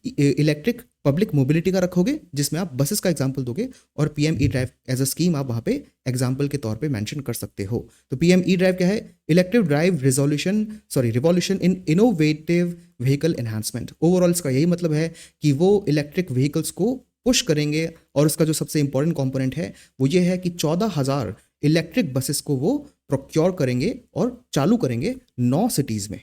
इलेक्ट्रिक पब्लिक मोबिलिटी का रखोगे, जिसमें आप बसेस का एग्जांपल दोगे, और PM E drive as a scheme आप वहाँ पे एग्जांपल के तौर पे मेंशन कर सकते हो। तो पीएम ई ड्राइव क्या है, electric drive revolution in innovative vehicle enhancement. Overall इसका यही मतलब है कि वो इलेक्ट्रिक व्हीकल्स को पुश करेंगे, और उसका जो सबसे इंपॉर्टेंट कंपोनेंट है वो ये है कि 14,000 इलेक्ट्रिक बसेस को वो प्रोक्योर करेंगे और चालू करेंगे 9 सिटीज़ में।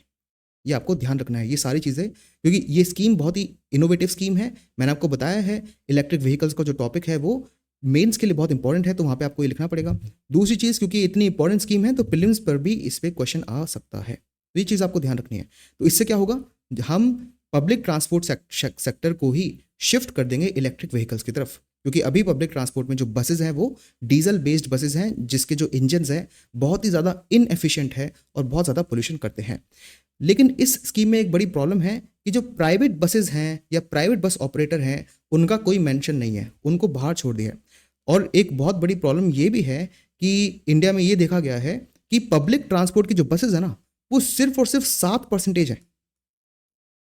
ये आपको ध्यान रखना है, ये सारी चीज़ें, क्योंकि ये स्कीम बहुत ही इनोवेटिव स्कीम है। मैंने आपको बताया है इलेक्ट्रिक व्हीकल्स का जो टॉपिक है वो मेंस के लिए बहुत इंपॉर्टेंट है, तो वहाँ पे आपको ये लिखना पड़ेगा। दूसरी चीज़, क्योंकि इतनी इंपॉर्टेंट स्कीम है तो प्रीलिम्स पर भी इस पर क्वेश्चन आ सकता है, तो ये चीज़ आपको ध्यान रखनी है। तो इससे क्या होगा, हम पब्लिक ट्रांसपोर्ट सेक्टर को ही शिफ्ट कर देंगे इलेक्ट्रिक व्हीकल्स की तरफ, क्योंकि अभी पब्लिक ट्रांसपोर्ट में जो बसेज हैं वो डीजल बेस्ड बसेज हैं, जिसके जो इंजन्स हैं बहुत ही ज़्यादा इनएफिशिएंट है और बहुत ज़्यादा पोल्यूशन करते हैं। लेकिन इस स्कीम में एक बड़ी प्रॉब्लम है कि जो प्राइवेट बसेस हैं या प्राइवेट बस ऑपरेटर हैं उनका कोई मेंशन नहीं है, उनको बाहर छोड़ दिया है। और एक बहुत बड़ी प्रॉब्लम ये भी है कि इंडिया में ये देखा गया है कि पब्लिक ट्रांसपोर्ट की जो बसेस है ना, वो सिर्फ और सिर्फ 7% है।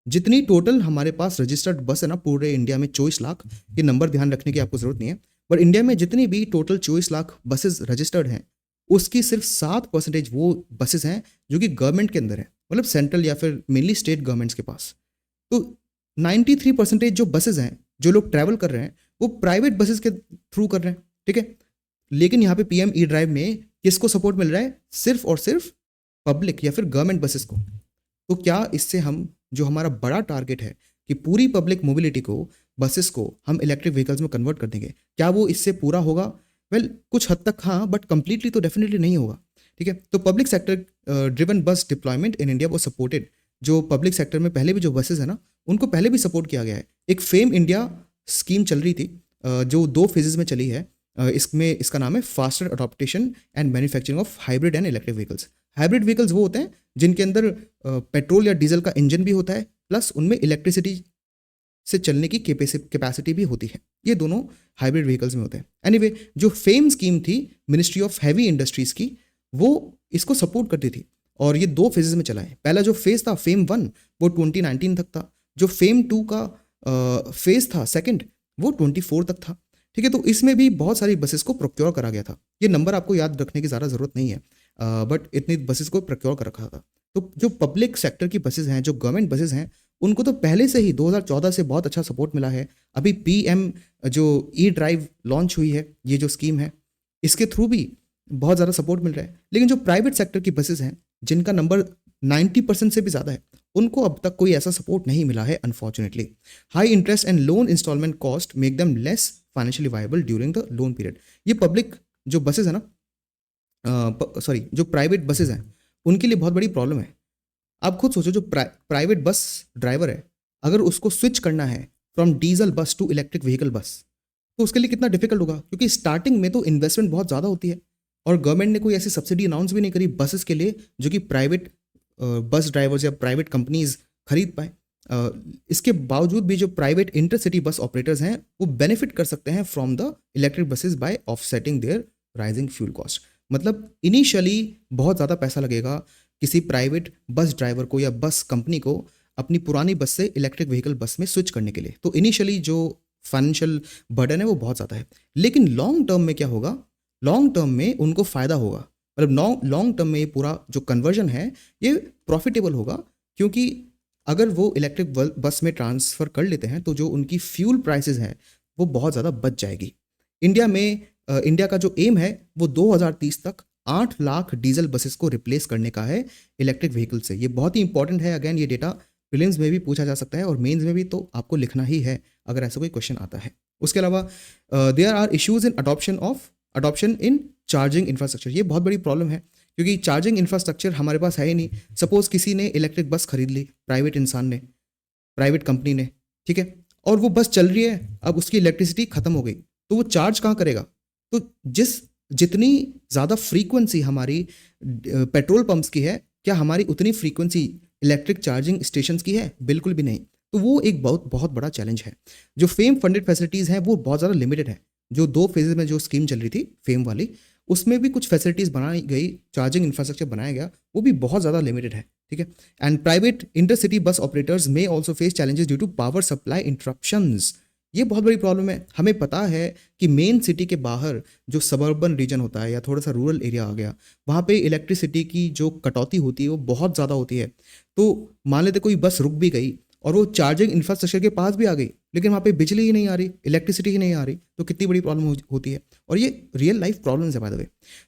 जितनी टोटल हमारे पास रजिस्टर्ड बस है ना पूरे इंडिया में 24 लाख, ये नंबर ध्यान रखने की आपको ज़रूरत नहीं है, पर इंडिया में जितनी भी टोटल 24 लाख बसेस रजिस्टर्ड हैं उसकी सिर्फ 7% वो बसेस हैं जो कि गवर्नमेंट के अंदर है, मतलब सेंट्रल या फिर मेनली स्टेट गवर्नमेंट्स के पास। तो 93% जो बसेस हैं जो लोग ट्रैवल कर रहे हैं वो प्राइवेट बसेस के थ्रू कर रहे हैं, ठीक है। लेकिन यहाँ पे पीएम ई ड्राइव में किसको सपोर्ट मिल रहा है, सिर्फ और सिर्फ पब्लिक या फिर गवर्नमेंट बसेस को। तो क्या इससे हम जो हमारा बड़ा टारगेट है कि पूरी पब्लिक मोबिलिटी को, बसेस को हम इलेक्ट्रिक व्हीकल्स में कन्वर्ट कर देंगे, क्या वो इससे पूरा होगा? वेल, कुछ हद तक हाँ, बट कंप्लीटली तो डेफिनेटली नहीं होगा, ठीक है। तो पब्लिक सेक्टर ड्रिवन बस डिप्लॉयमेंट इन इंडिया वो सपोर्टेड, जो पब्लिक सेक्टर में पहले भी जो बसेस है ना उनको पहले भी सपोर्ट किया गया है। एक फेम इंडिया स्कीम चल रही थी जो 2 फेजेस में चली है, इसका नाम है faster adaptation and manufacturing of hybrid and electric vehicles. Hybrid vehicles वो होते हैं जिनके अंदर पेट्रोल या डीजल का इंजन भी होता है, प्लस उनमें इलेक्ट्रिसिटी से चलने की कैपेसिटी भी होती है। ये दोनों हाइब्रिड व्हीकल्स में होते हैं। एनीवे, जो फेम स्कीम थी मिनिस्ट्री ऑफ हैवी इंडस्ट्रीज़ की, वो इसको सपोर्ट करती थी और ये 2 फेजेस में चला है। पहला जो फेज था फेम 1 वो 2019 तक था। जो फेम 2 का फेज था सेकंड, वो 24 तक था। ठीक है, तो इसमें भी बहुत सारी बसेस को प्रोक्योर करा गया था। ये नंबर आपको याद रखने की ज़्यादा ज़रूरत नहीं है, बट इतनी बसेस को प्रोक्योर कर रखा था। तो जो पब्लिक सेक्टर की बसेस हैं, जो गवर्नमेंट बसेस हैं, उनको तो पहले से ही 2014 से बहुत अच्छा सपोर्ट मिला है। अभी पीएम जो ई ड्राइव लॉन्च हुई है, ये जो स्कीम है, इसके थ्रू भी बहुत ज़्यादा सपोर्ट मिल रहा है। लेकिन जो प्राइवेट सेक्टर की बसेस हैं, जिनका नंबर 90% से भी ज़्यादा है, उनको अब तक कोई ऐसा सपोर्ट नहीं मिला है unfortunately. High interest and loan installment cost make them less financially viable during the loan period. ये पब्लिक जो बसेस है ना, सॉरी जो प्राइवेट बसेस हैं, उनके लिए बहुत बड़ी प्रॉब्लम है। आप खुद सोचो, जो प्राइवेट बस ड्राइवर है, अगर उसको स्विच करना है फ्रॉम डीजल बस टू इलेक्ट्रिक व्हीकल बस, तो उसके लिए कितना डिफिकल्ट होगा, क्योंकि स्टार्टिंग में तो इन्वेस्टमेंट बहुत ज़्यादा होती है और गवर्नमेंट ने कोई ऐसी सब्सिडी अनाउंस भी नहीं करी बसेस के लिए जो कि प्राइवेट बस ड्राइवर्स या प्राइवेट कंपनीज खरीद पाए। इसके बावजूद भी जो प्राइवेट इंटरसिटी बस ऑपरेटर्स हैं, वो बेनिफिट कर सकते हैं from the electric buses by offsetting their rising fuel cost. मतलब इनिशियली बहुत ज़्यादा पैसा लगेगा किसी प्राइवेट बस ड्राइवर को या बस कंपनी को अपनी पुरानी बस से इलेक्ट्रिक व्हीकल बस में स्विच करने के लिए। तो इनिशियली जो फाइनेंशियल बर्डन है वो बहुत ज़्यादा है। लेकिन लॉन्ग टर्म में क्या होगा, लॉन्ग टर्म में उनको फ़ायदा होगा। मतलब लॉन्ग टर्म में ये पूरा जो कन्वर्जन है ये प्रॉफिटेबल होगा, क्योंकि अगर वो इलेक्ट्रिक बस में ट्रांसफ़र कर लेते हैं तो जो उनकी फ्यूल प्राइसेस हैं वो बहुत ज़्यादा बच जाएगी। इंडिया का जो एम है वो 2030 तक 8 लाख डीजल बसेस को रिप्लेस करने का है इलेक्ट्रिक व्हीकल से। ये बहुत ही इंपॉर्टेंट है। अगेन ये डेटा प्रीलिम्स में भी पूछा जा सकता है और मेंस में भी, तो आपको लिखना ही है अगर ऐसा कोई क्वेश्चन आता है। उसके अलावा there are issues in adoption in charging infrastructure. ये बहुत बड़ी प्रॉब्लम है, क्योंकि चार्जिंग इंफ्रास्ट्रक्चर हमारे पास है ही नहीं। सपोज किसी ने इलेक्ट्रिक बस खरीद ली, प्राइवेट इंसान ने, प्राइवेट कंपनी ने, ठीक है, और वो बस चल रही है, अब उसकी इलेक्ट्रिसिटी खत्म हो गई, तो वो चार्ज कहाँ करेगा? तो जितनी ज़्यादा फ्रीक्वेंसी हमारी पेट्रोल पंप्स की है, क्या हमारी उतनी फ्रीक्वेंसी इलेक्ट्रिक चार्जिंग स्टेशंस की है? बिल्कुल भी नहीं। तो वो एक बहुत बहुत बड़ा चैलेंज है। जो फेम फंडेड फैसिलिटीज़ हैं वो बहुत ज़्यादा लिमिटेड है। जो 2 फेजेज में जो स्कीम चल रही थी फेम वाली, उसमें भी कुछ फैसिलिटीज़ बनाई गई, चार्जिंग इंफ्रास्ट्रक्चर बनाया गया, वो भी बहुत ज़्यादा लिमिटेड है। ठीक है, and private intercity bus operators में also face challenges due to power supply interruptions. ये बहुत बड़ी प्रॉब्लम है। हमें पता है कि मेन सिटी के बाहर जो सबर्बन रीजन होता है या थोड़ा सा रूरल एरिया आ गया, वहाँ पे इलेक्ट्रिसिटी की जो कटौती होती है वो बहुत ज़्यादा होती है। तो मान लेते कोई बस रुक भी गई और वो चार्जिंग इंफ्रास्ट्रक्चर के पास भी आ गई, लेकिन वहाँ पे बिजली ही नहीं आ रही, इलेक्ट्रिसिटी ही नहीं आ रही, तो कितनी बड़ी प्रॉब्लम होती है। और ये रियल लाइफ प्रॉब्लम्स है बाय द वे।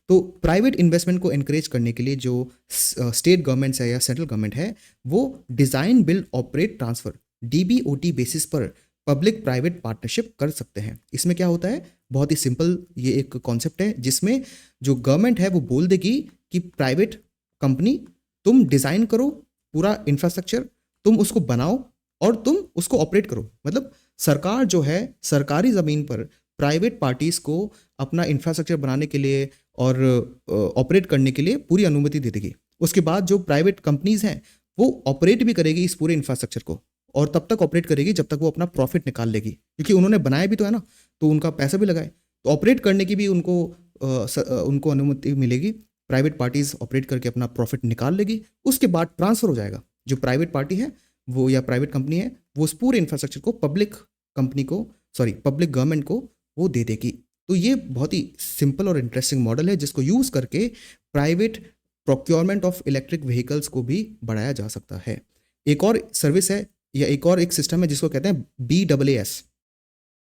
तो प्राइवेट इन्वेस्टमेंट को एनकरेज करने के लिए जो स्टेट गवर्नमेंट्स है या सेंट्रल गवर्नमेंट है, वो design build operate transfer DBOT basis पर पब्लिक प्राइवेट पार्टनरशिप कर सकते हैं। इसमें क्या होता है, बहुत ही सिंपल ये एक कॉन्सेप्ट है, जिसमें जो गवर्नमेंट है वो बोल देगी कि प्राइवेट कंपनी तुम डिज़ाइन करो पूरा इंफ्रास्ट्रक्चर, तुम उसको बनाओ और तुम उसको ऑपरेट करो। मतलब सरकार जो है सरकारी ज़मीन पर प्राइवेट पार्टीज़ को अपना इंफ्रास्ट्रक्चर बनाने के लिए और ऑपरेट करने के लिए पूरी अनुमति दे देगी। उसके बाद जो प्राइवेट कंपनीज़ हैं वो ऑपरेट भी करेगी इस पूरे इंफ्रास्ट्रक्चर को, और तब तक ऑपरेट करेगी जब तक वो अपना प्रॉफिट निकाल लेगी, क्योंकि उन्होंने बनाया भी तो है ना, तो उनका पैसा भी लगाए, तो ऑपरेट करने की भी उनको अनुमति मिलेगी। प्राइवेट पार्टीज़ ऑपरेट करके अपना प्रॉफिट निकाल लेगी, उसके बाद ट्रांसफ़र हो जाएगा। जो प्राइवेट पार्टी है वो या प्राइवेट कंपनी है वो उस पूरे इंफ्रास्ट्रक्चर को पब्लिक गवर्नमेंट को वो दे देगी। तो ये बहुत ही सिंपल और इंटरेस्टिंग मॉडल है, जिसको यूज़ करके private procurement of electric vehicles को भी बढ़ाया जा सकता है। एक और सर्विस है या एक और एक सिस्टम है जिसको कहते हैं BAAS।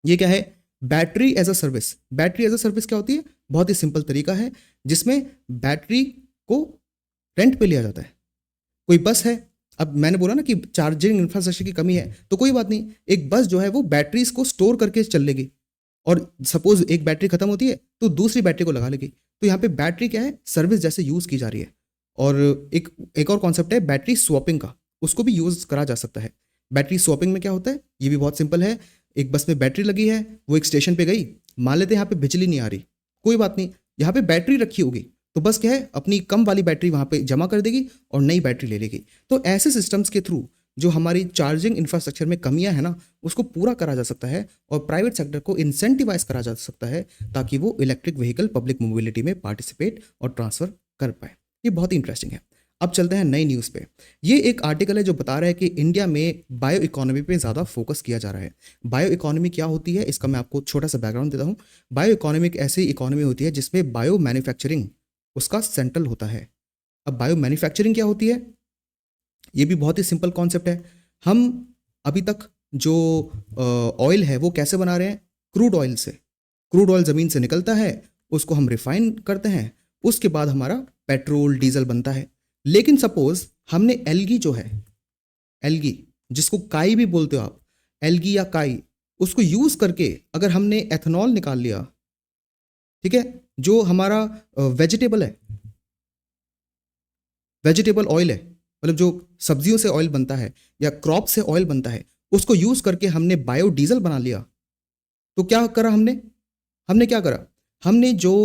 ये क्या है? Battery as a service. Battery as a service क्या होती है? बहुत ही सिंपल तरीका है, जिसमें बैटरी को रेंट पे लिया जाता है। कोई बस है, अब मैंने बोला ना कि चार्जिंग इंफ्रास्ट्रक्चर की कमी है, तो कोई बात नहीं, एक बस जो है वो बैटरीज को स्टोर करके चल लेगी, और सपोज एक बैटरी खत्म होती है तो दूसरी बैटरी को लगा लेगी। तो यहाँ पे बैटरी क्या है, सर्विस जैसे यूज़ की जा रही है। और एक और कॉन्सेप्ट है बैटरी स्वैपिंग का, उसको भी यूज़ करा जा सकता है। बैटरी स्वैपिंग में क्या होता है, ये भी बहुत सिंपल है। एक बस में बैटरी लगी है, वो एक स्टेशन पे गई, मान लेते हैं यहाँ पे बिजली नहीं आ रही, कोई बात नहीं, यहाँ पे बैटरी रखी होगी, तो बस क्या है, अपनी कम वाली बैटरी वहाँ पे जमा कर देगी और नई बैटरी ले लेगी। तो ऐसे सिस्टम्स के थ्रू जो हमारी चार्जिंग इंफ्रास्ट्रक्चर में कमियां हैं ना, उसको पूरा करा जा सकता है और प्राइवेट सेक्टर को इंसेंटिवाइज करा जा सकता है, ताकि वो इलेक्ट्रिक व्हीकल पब्लिक मोबिलिटी में पार्टिसिपेट और ट्रांसफ़र कर पाए। ये बहुत ही इंटरेस्टिंग है। अब चलते हैं नई न्यूज़ पे। ये एक आर्टिकल है जो बता रहा है कि इंडिया में बायो इकोनॉमी पे ज़्यादा फोकस किया जा रहा है। बायो इकोनॉमी क्या होती है, इसका मैं आपको छोटा सा बैकग्राउंड देता हूँ। बायो इकोनॉमी एक ऐसी इकोनॉमी होती है जिसमें बायो मैन्युफैक्चरिंग उसका सेंट्रल होता है। अब बायो मैन्युफैक्चरिंग क्या होती है, ये भी बहुत ही सिंपल कॉन्सेप्ट है। हम अभी तक जो ऑयल है वो कैसे बना रहे हैं, क्रूड ऑयल से। क्रूड ऑयल ज़मीन से निकलता है, उसको हम रिफाइन करते हैं, उसके बाद हमारा पेट्रोल डीजल बनता है। लेकिन सपोज हमने एल्गी जो है, एल्गी जिसको काई भी बोलते हो आप, एल्गी या काई, उसको यूज़ करके अगर हमने एथनॉल निकाल लिया, ठीक है, जो हमारा वेजिटेबल है, वेजिटेबल ऑयल है, मतलब जो सब्जियों से ऑयल बनता है या क्रॉप से ऑयल बनता है, उसको यूज़ करके हमने बायोडीजल बना लिया, तो क्या करा हमने, हमने क्या करा, हमने जो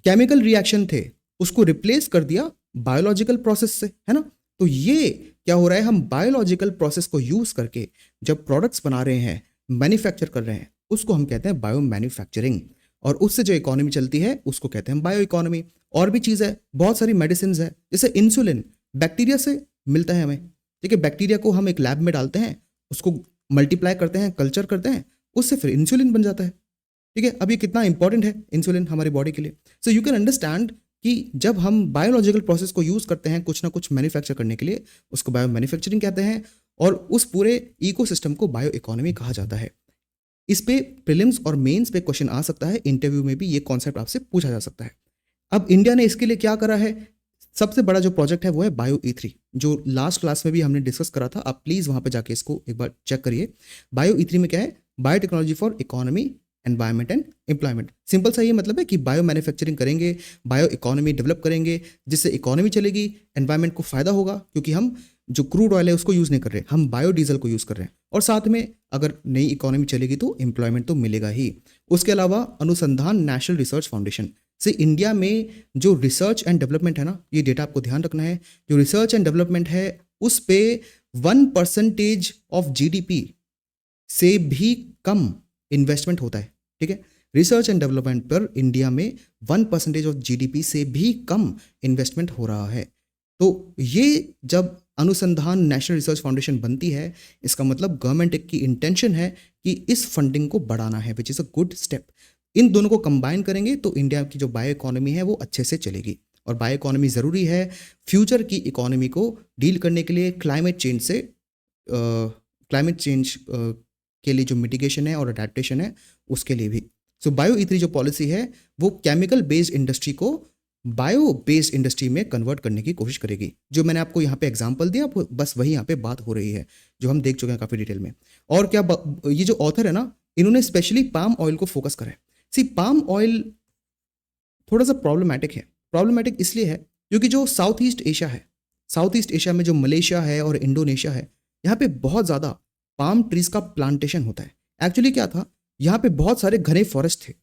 केमिकल रिएक्शन थे उसको रिप्लेस कर दिया बायोलॉजिकल प्रोसेस से, है ना। तो ये क्या हो रहा है, हम बायोलॉजिकल प्रोसेस को यूज़ करके जब प्रोडक्ट्स बना रहे हैं, मैन्युफैक्चर कर रहे हैं, उसको हम कहते हैं बायो मैन्युफैक्चरिंग। और उससे जो इकोनॉमी चलती है उसको कहते हैं बायो इकोनॉमी। और भी चीज़ है, बहुत सारी मेडिसिन है, जैसे इंसुलिन बैक्टीरिया से मिलता है हमें, ठीक है। बैक्टीरिया को हम एक लैब में डालते हैं, उसको मल्टीप्लाई करते हैं, कल्चर करते हैं, उससे फिर इंसुलिन बन जाता है, ठीक है। अब ये कितना इंपॉर्टेंट है इंसुलिन हमारी बॉडी के लिए। सो यू कैन अंडरस्टैंड कि जब हम बायोलॉजिकल प्रोसेस को यूज़ करते हैं कुछ ना कुछ मैन्युफैक्चर करने के लिए, उसको बायो मैन्युफैक्चरिंग कहते हैं। और उस पूरे इकोसिस्टम को बायो इकोनॉमी कहा जाता है। इस पे प्रीलिम्स और मेंस पे क्वेश्चन आ सकता है, इंटरव्यू में भी ये कॉन्सेप्ट आपसे पूछा जा सकता है। अब इंडिया ने इसके लिए क्या करा है, सबसे बड़ा जो प्रोजेक्ट है वो है बायो E3, जो लास्ट क्लास में भी हमने डिस्कस करा था। आप प्लीज़ वहाँ पे जाके इसको एक बार चेक करिए। बायो E3 में क्या है, biotechnology for economy, environment and employment. Simple सा ये मतलब है कि बायो मैन्युफैक्चरिंग करेंगे, बायो इकोनॉमी डेवलप करेंगे, जिससे इकोनॉमी चलेगी, एनवायरमेंट को फायदा होगा, क्योंकि हम जो क्रूड ऑयल है उसको यूज़ नहीं कर रहे, हम बायोडीजल को यूज़ कर रहे हैं। और साथ में अगर नई इकोनॉमी चलेगी तो एम्प्लॉयमेंट तो मिलेगा ही। उसके अलावा अनुसंधान नेशनल रिसर्च फाउंडेशन से इंडिया में जो रिसर्च एंड डेवलपमेंट है ना, ये डेटा आपको ध्यान रखना है, जो रिसर्च एंड डेवलपमेंट है उस पे 1% ऑफ GDP से भी कम इन्वेस्टमेंट होता है, ठीक है। रिसर्च एंड डेवलपमेंट पर इंडिया में 1% ऑफ GDP से भी कम इन्वेस्टमेंट हो रहा है। तो ये जब अनुसंधान नेशनल रिसर्च फाउंडेशन बनती है, इसका मतलब गवर्नमेंट की इंटेंशन है कि इस फंडिंग को बढ़ाना है, which is a good step. इन दोनों को कंबाइन करेंगे तो इंडिया की जो बायो इकोनॉमी है वो अच्छे से चलेगी। और बायो इकोनॉमी ज़रूरी है फ्यूचर की इकोनॉमी को डील करने के लिए, क्लाइमेट चेंज से, क्लाइमेट चेंज के लिए जो मिटिगेशन है और अडेप्टेशन है उसके लिए भी। सो बायो E3 जो पॉलिसी है वो केमिकल बेस्ड इंडस्ट्री को बायो बेस्ड इंडस्ट्री में कन्वर्ट करने की कोशिश करेगी। जो मैंने आपको यहाँ पे एग्जांपल दिया, बस वही यहाँ पे बात हो रही है, जो हम देख चुके हैं काफ़ी डिटेल में। और क्या ये जो ऑथर है ना, इन्होंने स्पेशली पाम ऑयल को फोकस करा है। सी पाम ऑयल थोड़ा सा प्रॉब्लमेटिक है। प्रॉब्लमेटिक इसलिए है क्योंकि जो साउथ ईस्ट एशिया है, साउथ ईस्ट एशिया में जो मलेशिया है और इंडोनेशिया है, यहाँ पे बहुत ज़्यादा पाम ट्रीज का प्लांटेशन होता है। एक्चुअली क्या था, यहाँ पे बहुत सारे घने फॉरेस्ट थे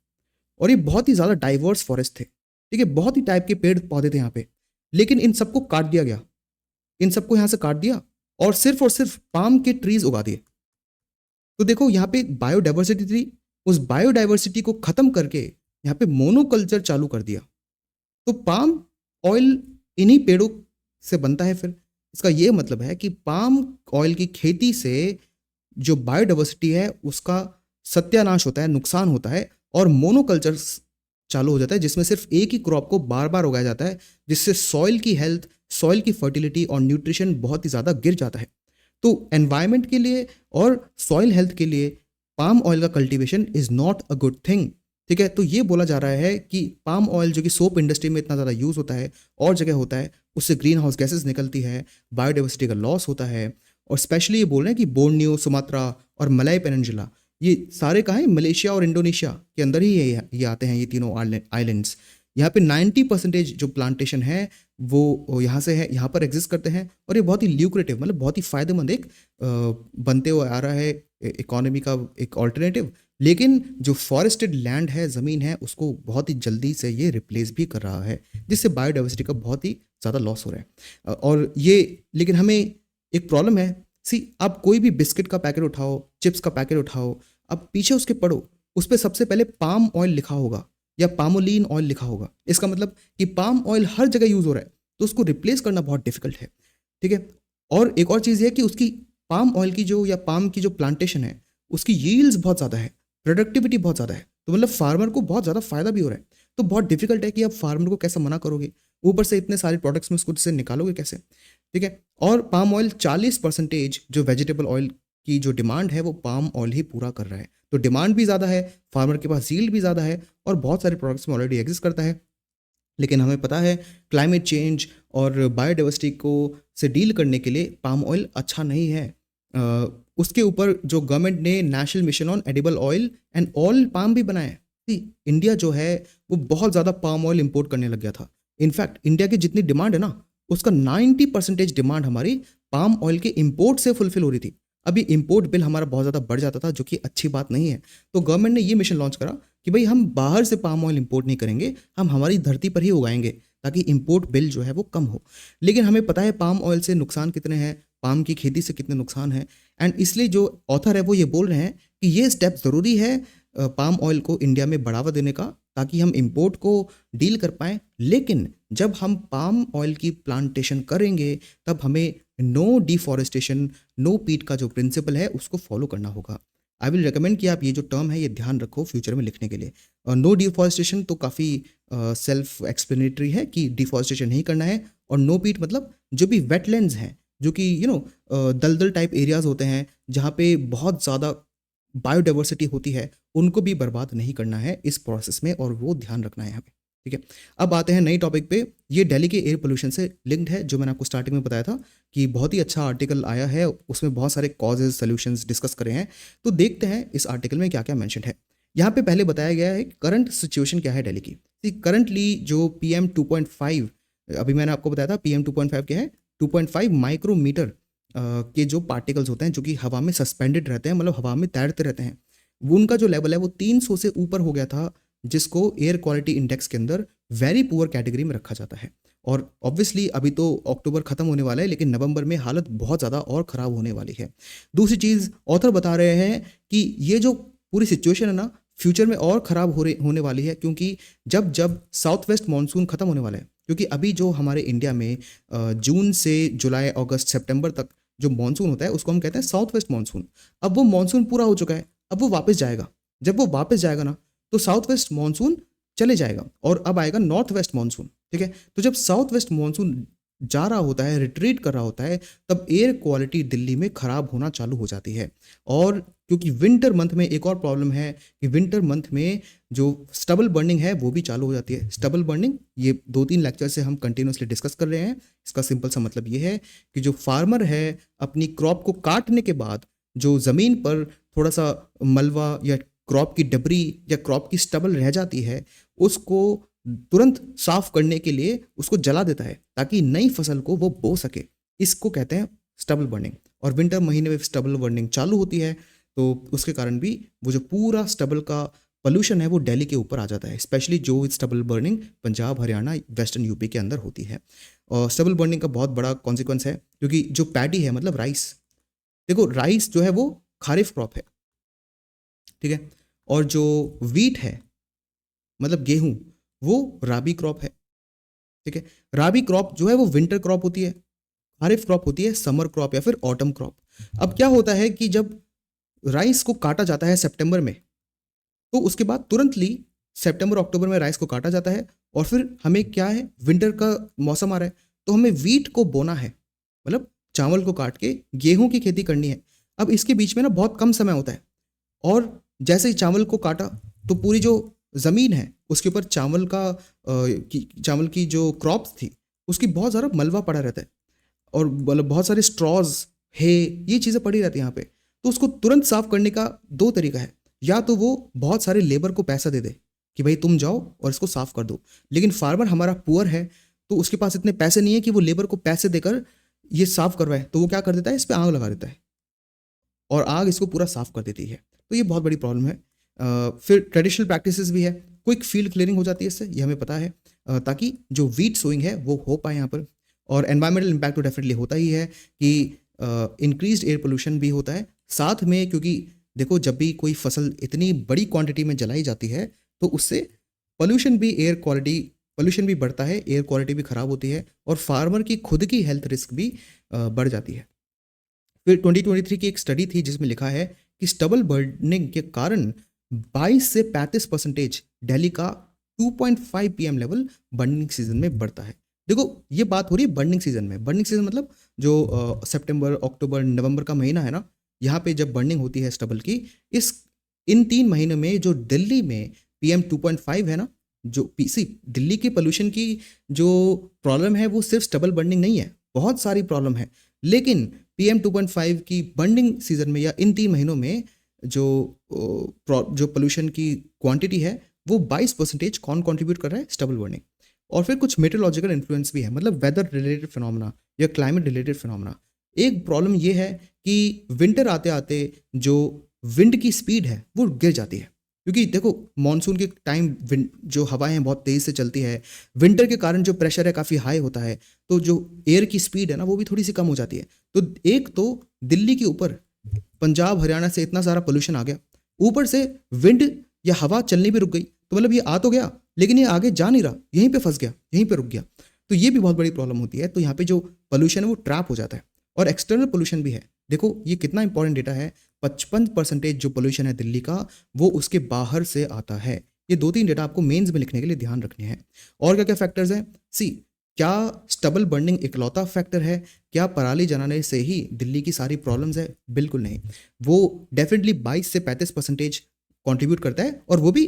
और ये बहुत ही ज़्यादा डाइवर्स फॉरेस्ट थे, ठीक है। बहुत ही टाइप के पेड़ पौधे थे यहाँ पे, लेकिन इन सबको काट दिया गया, इन सबको यहाँ से काट दिया और सिर्फ पाम के ट्रीज उगा दिए। तो देखो यहाँ पे बायोडाइवर्सिटी थी, उस बायोडाइवर्सिटी को खत्म करके यहाँ पे मोनोकल्चर चालू कर दिया। तो पाम ऑयल इन्हीं पेड़ों से बनता है। फिर इसका ये मतलब है कि पाम ऑयल की खेती से जो बायोडाइवर्सिटी है उसका सत्यानाश होता है, नुकसान होता है, और मोनोकल्चर चालू हो जाता है जिसमें सिर्फ एक ही क्रॉप को बार बार उगाया जाता है, जिससे सॉइल की हेल्थ, सॉइल की फर्टिलिटी और न्यूट्रिशन बहुत ही ज़्यादा गिर जाता है। तो एनवायरनमेंट के लिए और सॉइल हेल्थ के लिए पाम ऑयल का cultivation is not a good thing, ठीक है। तो ये बोला जा रहा है कि पाम ऑयल जो कि सोप इंडस्ट्री में इतना ज़्यादा यूज़ होता है और जगह होता है, उससे ग्रीन हाउस गैसेज निकलती है, बायोडाइवर्सिटी का लॉस होता है। और स्पेशली ये बोल रहे हैं कि बोर्नियो, सुमात्रा और मलय पेनिनसुला, ये सारे कहाँ हैं, मलेशिया और इंडोनेशिया के अंदर ही ये आते हैं, ये तीनों आइलैंड्स। यहाँ पे 90% जो प्लांटेशन है वो यहाँ से है, यहाँ पर एग्जिस्ट करते हैं। और ये बहुत ही ल्यूक्रेटिव, मतलब बहुत ही फ़ायदेमंद एक बनते हुए आ रहा है इकोनॉमी का एक ऑल्टरनेटिव। लेकिन जो फॉरेस्टेड लैंड है, ज़मीन है, उसको बहुत ही जल्दी से ये रिप्लेस भी कर रहा है, जिससे बायोडाइवर्सिटी का बहुत ही ज़्यादा लॉस हो रहा है। और ये, लेकिन हमें एक प्रॉब्लम है। सी, आप कोई भी बिस्किट का पैकेट उठाओ, चिप्स का पैकेट उठाओ, अब पीछे उसके पढ़ो, उस पर सबसे पहले पाम ऑयल लिखा होगा या पामोलीन ऑयल लिखा होगा। इसका मतलब कि पाम ऑयल हर जगह यूज़ हो रहा है, तो उसको रिप्लेस करना बहुत डिफिकल्ट है, ठीक है। और एक और चीज़ है कि उसकी पाम ऑयल की जो या पाम की जो प्लांटेशन है उसकी यील्ड्स बहुत ज़्यादा है, प्रोडक्टिविटी बहुत ज़्यादा है, तो मतलब फार्मर को बहुत ज़्यादा फायदा भी हो रहा है। तो बहुत डिफिकल्ट है कि आप फार्मर को कैसे मना करोगे, ऊपर से इतने सारे प्रोडक्ट्स में उसको से निकालोगे कैसे, ठीक है। और पाम ऑयल 40% जो वेजिटेबल ऑयल की जो डिमांड है वो पाम ऑयल ही पूरा कर रहा है। तो डिमांड भी ज़्यादा है, फार्मर के पास यील्ड भी ज़्यादा है और बहुत सारे प्रोडक्ट्स में ऑलरेडी एग्जिस्ट करता है। लेकिन हमें पता है क्लाइमेट चेंज और बायोडाइवर्सिटी को से डील करने के लिए पाम ऑयल अच्छा नहीं है। उसके ऊपर जो गवर्नमेंट ने national mission on edible oil and oil palm भी बनाया है। इंडिया जो है वो बहुत ज़्यादा पाम ऑयल इंपोर्ट करने लग गया था। इनफैक्ट इंडिया की जितनी डिमांड है ना उसका 90% डिमांड हमारी पाम ऑयल के इंपोर्ट से फुलफिल हो रही थी। अभी इंपोर्ट बिल हमारा बहुत ज़्यादा बढ़ जाता था जो कि अच्छी बात नहीं है। तो गवर्नमेंट ने ये मिशन लॉन्च करा कि भाई हम बाहर से पाम ऑयल इंपोर्ट नहीं करेंगे, हम हमारी धरती पर ही उगाएंगे ताकि इंपोर्ट बिल जो है वो कम हो। लेकिन हमें पता है पाम ऑयल से नुकसान कितने हैं, पाम की खेती से कितने नुकसान हैं, एंड इसलिए जो ऑथर है वो ये बोल रहे हैं कि ये स्टेप ज़रूरी है पाम ऑयल को इंडिया में बढ़ावा देने का ताकि हम इंपोर्ट को डील कर पाएँ। लेकिन जब हम पाम ऑयल की प्लांटेशन करेंगे तब हमें नो डिफॉरेस्टेशन, नो पीट का जो प्रिंसिपल है उसको फॉलो करना होगा। आई विल रिकमेंड कि आप ये जो टर्म है ये ध्यान रखो फ्यूचर में लिखने के लिए। नो डिफॉरेस्टेशन तो काफ़ी सेल्फ एक्सप्लेनेटरी है कि डिफॉरेस्टेशन नहीं करना है, और नो पीट मतलब जो भी वेटलैंड्स हैं जो कि दलदल टाइप एरियाज होते हैं जहाँ पे बहुत ज़्यादा बायोडाइवर्सिटी होती है उनको भी बर्बाद नहीं करना है इस प्रोसेस में, और वो ध्यान रखना है हमें, ठीक है। अब आते हैं नई टॉपिक पे। ये दिल्ली के एयर पोल्यूशन से लिंक्ड है, जो मैंने आपको स्टार्टिंग में बताया था कि बहुत ही अच्छा आर्टिकल आया है, उसमें बहुत सारे कॉजेज सोल्यूशंस डिस्कस करे हैं। तो देखते हैं इस आर्टिकल में क्या क्या मैंशन है। यहाँ पे पहले बताया गया है करंट सिचुएशन क्या है दिल्ली की। करंटली जो PM 2.5, अभी मैंने आपको बताया था PM 2.5 क्या है, 2.5 माइक्रोमीटर के जो पार्टिकल्स होते हैं जो कि हवा में सस्पेंडेड रहते हैं, मतलब हवा में तैरते रहते हैं, वो उनका जो लेवल है वो 300 से ऊपर हो गया था, जिसको एयर क्वालिटी इंडेक्स के अंदर वेरी पुअर कैटेगरी में रखा जाता है। और ऑब्वियसली अभी तो अक्टूबर खत्म होने वाला है, लेकिन नवंबर में हालत बहुत ज़्यादा और ख़राब होने वाली है। दूसरी चीज़ ऑथर बता रहे हैं कि ये जो पूरी सिचुएशन है ना फ्यूचर में और ख़राब होने वाली है, क्योंकि जब जब साउथ वेस्ट मानसून ख़त्म होने वाला है, क्योंकि अभी जो हमारे इंडिया में जून से जुलाई अगस्त सितंबर तक जो मानसून होता है उसको हम कहते हैं साउथ वेस्ट मानसून। अब वो मानसून पूरा हो चुका है, अब वो वापस जाएगा। जब वो वापस जाएगा ना तो साउथ वेस्ट मानसून चले जाएगा और अब आएगा नॉर्थ वेस्ट मानसून, ठीक है। तो जब साउथ वेस्ट मानसून जा रहा होता है, रिट्रीट कर रहा होता है, तब एयर क्वालिटी दिल्ली में ख़राब होना चालू हो जाती है। और क्योंकि विंटर मंथ में एक और प्रॉब्लम है कि विंटर मंथ में जो स्टबल बर्निंग है वो भी चालू हो जाती है। स्टबल बर्निंग ये 2-3 लेक्चर से हम कंटिन्यूसली डिस्कस कर रहे हैं। इसका सिंपल सा मतलब ये है कि जो फार्मर है अपनी क्रॉप को काटने के बाद जो ज़मीन पर थोड़ा सा मलबा या क्रॉप की डबरी या क्रॉप की स्टबल रह जाती है, उसको तुरंत साफ करने के लिए उसको जला देता है ताकि नई फसल को वो बो सके। इसको कहते हैं स्टबल बर्निंग। और विंटर महीने में स्टबल बर्निंग चालू होती है, तो उसके कारण भी वो जो पूरा स्टबल का पोल्यूशन है वो दिल्ली के ऊपर आ जाता है, स्पेशली जो stubble burning Punjab, Haryana, western UP के अंदर होती है। और स्टबल बर्निंग का बहुत बड़ा कॉन्सिक्वेंस है, क्योंकि जो पैडी है मतलब राइस, देखो राइस जो है वो खारिफ क्रॉप है, ठीक है। और जो वीट है मतलब गेहूं, वो राबी क्रॉप है, ठीक है। राबी क्रॉप जो है वो विंटर क्रॉप होती है, खारिफ क्रॉप होती है समर क्रॉप या फिर ऑटम क्रॉप। अब क्या होता है कि जब राइस को काटा जाता है सितंबर में, तो उसके बाद तुरंतली सितंबर अक्टूबर में राइस को काटा जाता है, और फिर हमें क्या है विंटर का मौसम आ रहा है तो हमें वीट को बोना है, मतलब चावल को काट के गेहूं की खेती करनी है। अब इसके बीच में ना बहुत कम समय होता है, और जैसे ही चावल को काटा तो पूरी जो ज़मीन है उसके ऊपर चावल की जो क्रॉप्स थी उसकी बहुत ज़्यादा मलबा पड़ा रहता है, और मतलब बहुत सारे स्ट्रॉज है ये चीज़ें पड़ी रहती हैं यहाँ पे। तो उसको तुरंत साफ करने का दो तरीका है, या तो वो बहुत सारे लेबर को पैसा दे दे कि भाई तुम जाओ और इसको साफ कर दो, लेकिन फार्मर हमारा पुअर है तो उसके पास इतने पैसे नहीं है कि वो लेबर को पैसे देकर ये साफ करवाए, तो वो क्या कर देता है, इस पर आग लगा देता है और आग इसको पूरा साफ कर देती है। तो ये बहुत बड़ी प्रॉब्लम है। फिर ट्रेडिशनल प्रैक्टिसेस भी है, क्विक फील्ड क्लियरिंग हो जाती है इससे, ये हमें पता है, ताकि जो वीट सोइंग है वो हो पाए यहाँ पर। और एनवायरमेंटल इम्पैक्ट तो डेफिनेटली होता ही है कि इंक्रीज्ड एयर पोल्यूशन भी होता है साथ में, क्योंकि देखो जब भी कोई फसल इतनी बड़ी क्वांटिटी में जलाई जाती है तो उससे पोल्यूशन भी एयर क्वालिटी पोल्यूशन भी बढ़ता है, एयर क्वालिटी भी खराब होती है और फार्मर की खुद की हेल्थ रिस्क भी बढ़ जाती है। फिर 2023 की एक स्टडी थी जिसमें लिखा है कि स्टबल बर्निंग के कारण 22 से 35% दिल्ली का 2.5 पीएम लेवल बर्निंग सीजन में बढ़ता है। देखो ये बात हो रही है बर्निंग सीजन में। बर्निंग सीजन मतलब जो सितंबर, अक्टूबर, नवंबर का महीना है ना, यहाँ पे जब बर्निंग होती है स्टबल की, इस इन 3 महीनों में जो दिल्ली में पीएम 2.5 है ना, जो पीसी दिल्ली के पोल्यूशन की जो प्रॉब्लम है वो सिर्फ स्टबल बर्निंग नहीं है, बहुत सारी प्रॉब्लम है। लेकिन पीएम 2.5 की बर्निंग सीजन में या इन 3 महीनों में जो जो पोल्यूशन की क्वांटिटी है वो 22% कौन कंट्रीब्यूट कर रहा है? Stubble burning. और फिर कुछ मेट्रोलॉजिकल इन्फ्लुएंस भी है, मतलब वेदर रिलेटेड फिनोमेना या क्लाइमेट रिलेटेड फिनोमेना। एक प्रॉब्लम ये है कि विंटर आते आते जो विंड की स्पीड है वो गिर जाती है, क्योंकि देखो मानसून के टाइम जो हवाएं हैं बहुत तेज से चलती है, विंटर के कारण जो प्रेशर है काफ़ी हाई होता है, तो जो एयर की स्पीड है ना वो भी थोड़ी सी कम हो जाती है। तो एक तो दिल्ली के ऊपर पंजाब हरियाणा से इतना सारा पोल्यूशन आ गया, ऊपर से विंड या हवा चलनी भी रुक गई, तो मतलब ये आ तो गया लेकिन ये आगे जा नहीं रहा, यहीं पे फंस गया, यहीं पे रुक गया। तो ये भी बहुत बड़ी प्रॉब्लम होती है। तो यहाँ पे जो पोल्यूशन है वो ट्रैप हो जाता है। और एक्सटर्नल पोल्यूशन भी है। देखो ये कितना इंपॉर्टेंट डेटा है, 55% जो पोल्यूशन है दिल्ली का वो उसके बाहर से आता है। ये 2-3 डेटा आपको मेंस में लिखने के लिए ध्यान रखने हैं। और क्या क्या फैक्टर्स हैं? सी, क्या स्टबल बर्निंग इकलौता फैक्टर है? क्या पराली जलाने से ही दिल्ली की सारी प्रॉब्लम्स है? बिल्कुल नहीं। वो डेफिनेटली 22 से 35% कंट्रीब्यूट करता है, और वो भी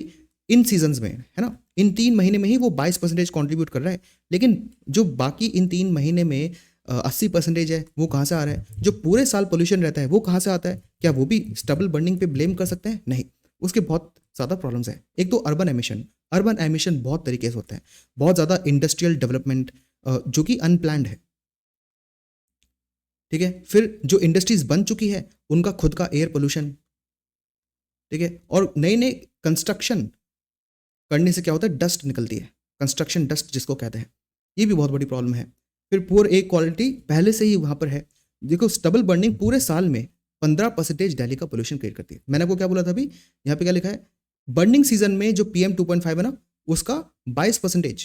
इन सीजन्स में, है ना। इन 3 महीने में ही वो 22% कंट्रीब्यूट कर रहा है। लेकिन जो बाकी इन 3 महीने में 80% है वो कहाँ से आ रहा है? जो पूरे साल पोल्यूशन रहता है वो कहाँ से आता है? क्या वो भी स्टबल बर्निंग पे ब्लेम कर सकते हैं? नहीं, उसके बहुत ज़्यादा प्रॉब्लम्स हैं। एक तो अर्बन एमिशन। अर्बन एमिशन बहुत तरीके से होता है, बहुत ज़्यादा इंडस्ट्रियल डेवलपमेंट जो कि अनप्लान्ड है, ठीक है। फिर जो इंडस्ट्रीज बन चुकी है उनका खुद का एयर पोल्यूशन, ठीक है। और नए नए कंस्ट्रक्शन करने से क्या होता है? डस्ट निकलती है, कंस्ट्रक्शन डस्ट जिसको कहते हैं, ये भी बहुत बड़ी प्रॉब्लम है। फिर पुअर एयर क्वालिटी पहले से ही वहाँ पर है। देखो स्टबल बर्निंग पूरे साल में 15% दिल्ली का पोल्यूशन क्रिएट करती है। मैंने आपको क्या बोला था अभी, यहाँ पे क्या लिखा है? बर्निंग सीजन में जो पीएम 2.5 है ना, उसका 22%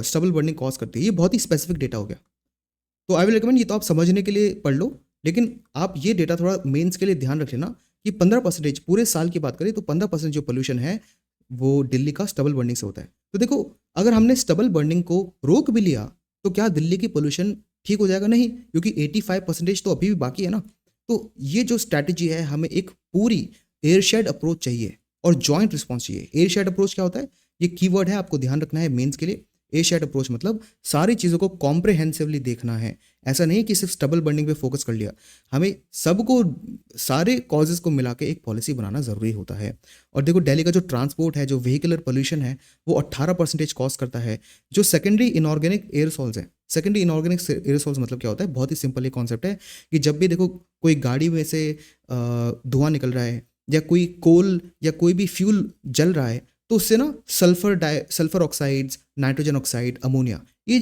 स्टबल बर्निंग कॉज करती है। ये बहुत ही स्पेसिफिक डेटा हो गया। तो आई विल रिकमेंड, ये तो आप समझने के लिए पढ़ लो, लेकिन आप ये डेटा थोड़ा मेंस के लिए ध्यान रख लेना कि 15% पूरे साल की बात करें तो 15% जो पोल्यूशन है वो दिल्ली का स्टबल बर्निंग से होता है। तो देखो अगर हमने स्टबल बर्निंग को रोक भी लिया तो क्या दिल्ली की पोल्यूशन ठीक हो जाएगा? नहीं, क्योंकि 85% तो अभी भी बाकी है ना। तो ये जो स्ट्रैटेजी है, हमें एक पूरी एयरशेड अप्रोच चाहिए और जॉइंट रिस्पॉन्स चाहिए। एयरशेड अप्रोच क्या होता है? ये कीवर्ड है, आपको ध्यान रखना है मेंस के लिए। एयरशेड अप्रोच मतलब सारी चीज़ों को कॉम्प्रहेंसिवली देखना है। ऐसा नहीं कि सिर्फ स्टबल बर्निंग पे फोकस कर लिया, हमें सबको, सारे कॉजेज़ को मिला के एक पॉलिसी बनाना ज़रूरी होता है। और देखो दिल्ली का जो ट्रांसपोर्ट है, जो व्हीकुलर पोल्यूशन है, वो 18% कॉज करता है। जो सेकेंडरी इनऑर्गेनिक एयरसॉल्स हैं, सेकेंडरी इनऑर्गेनिक एयरसॉल्स मतलब क्या होता है? बहुत ही सिंपल ये कॉन्सेप्ट है कि जब भी देखो कोई गाड़ी में से धुआं निकल रहा है या कोई कोल या कोई भी फ्यूल जल रहा है, तो उससे ना sulphur oxides, nitrogen oxide, ammonia, ये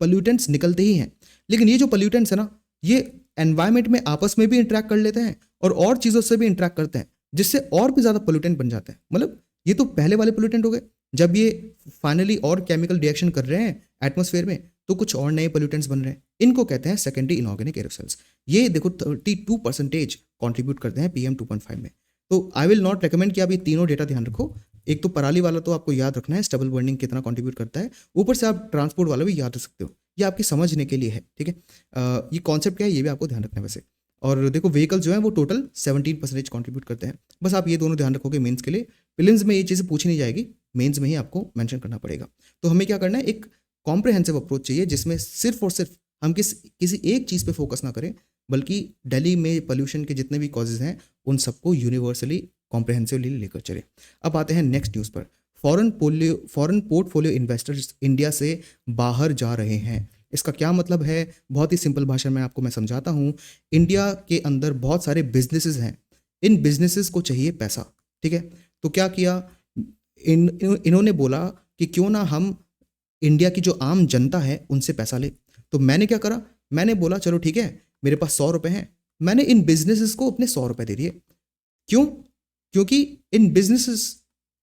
पोल्यूटेंट्स निकलते ही हैं। लेकिन ये जो पोल्यूटेंट्स है ना, ये एनवायरनमेंट में आपस में भी इंटरेक्ट कर लेते हैं और चीज़ों से भी इंटरेक्ट करते हैं, जिससे और भी ज़्यादा पोल्यूटेंट बन जाते हैं। मतलब ये तो पहले वाले पोल्यूटेंट हो गए, जब ये फाइनली और केमिकल रिएक्शन कर रहे हैं एटमॉस्फेयर में तो कुछ और नए पोल्यूटेंट्स बन रहे हैं। इनको कहते हैं सेकेंडरी इनऑर्गेनिक एरोसोल्स। ये देखो 32% कॉन्ट्रीब्यूट करते हैं पीएम 2.5 में। तो आई विल नॉट रिकमेंड कि आप ये तीनों डेटा ध्यान रखो। एक तो पराली वाला तो आपको याद रखना है, स्टबल बर्निंग कितना कंट्रीब्यूट करता है, ऊपर से आप ट्रांसपोर्ट वाला भी याद रख सकते हो, ये आपकी समझने के लिए है, ठीक है। ये कॉन्सेप्ट क्या है ये भी आपको ध्यान रखना है वैसे। और देखो व्हीकल जो है वो टोटल 17% कंट्रीब्यूट करते हैं। बस आप ये दोनों ध्यान रखोगे मेंस के लिए। प्रीलिम्स में ये चीज़ें पूछी नहीं जाएगी, मेंस में ही आपको मेंशन करना पड़ेगा। तो हमें क्या करना है, एक कॉम्प्रिहेंसिव अप्रोच चाहिए जिसमें सिर्फ और सिर्फ हम किसी एक चीज़ पे फोकस ना करें, बल्कि दिल्ली में पोल्यूशन के जितने भी कॉजेज़ हैं उन सबको यूनिवर्सली कॉम्प्रिहेंसिवली लेकर चले। अब आते हैं नेक्स्ट न्यूज़ पर। फॉरेन पोर्टफोलियो इन्वेस्टर्स इंडिया से बाहर जा रहे हैं। इसका क्या मतलब है? बहुत ही सिंपल भाषा में आपको मैं समझाता हूँ। इंडिया के अंदर बहुत सारे बिजनेसेस हैं, इन बिजनेसेस को चाहिए पैसा, ठीक है। तो क्या किया इन्होंने बोला कि क्यों ना हम इंडिया की जो आम जनता है उनसे पैसा ले। तो मैंने क्या करा, मैंने बोला चलो ठीक है, मेरे पास 100 रुपये हैं, मैंने इन बिजनेसेस को अपने 100 रुपये दे दिए। क्यों? क्योंकि इन बिजनेसेस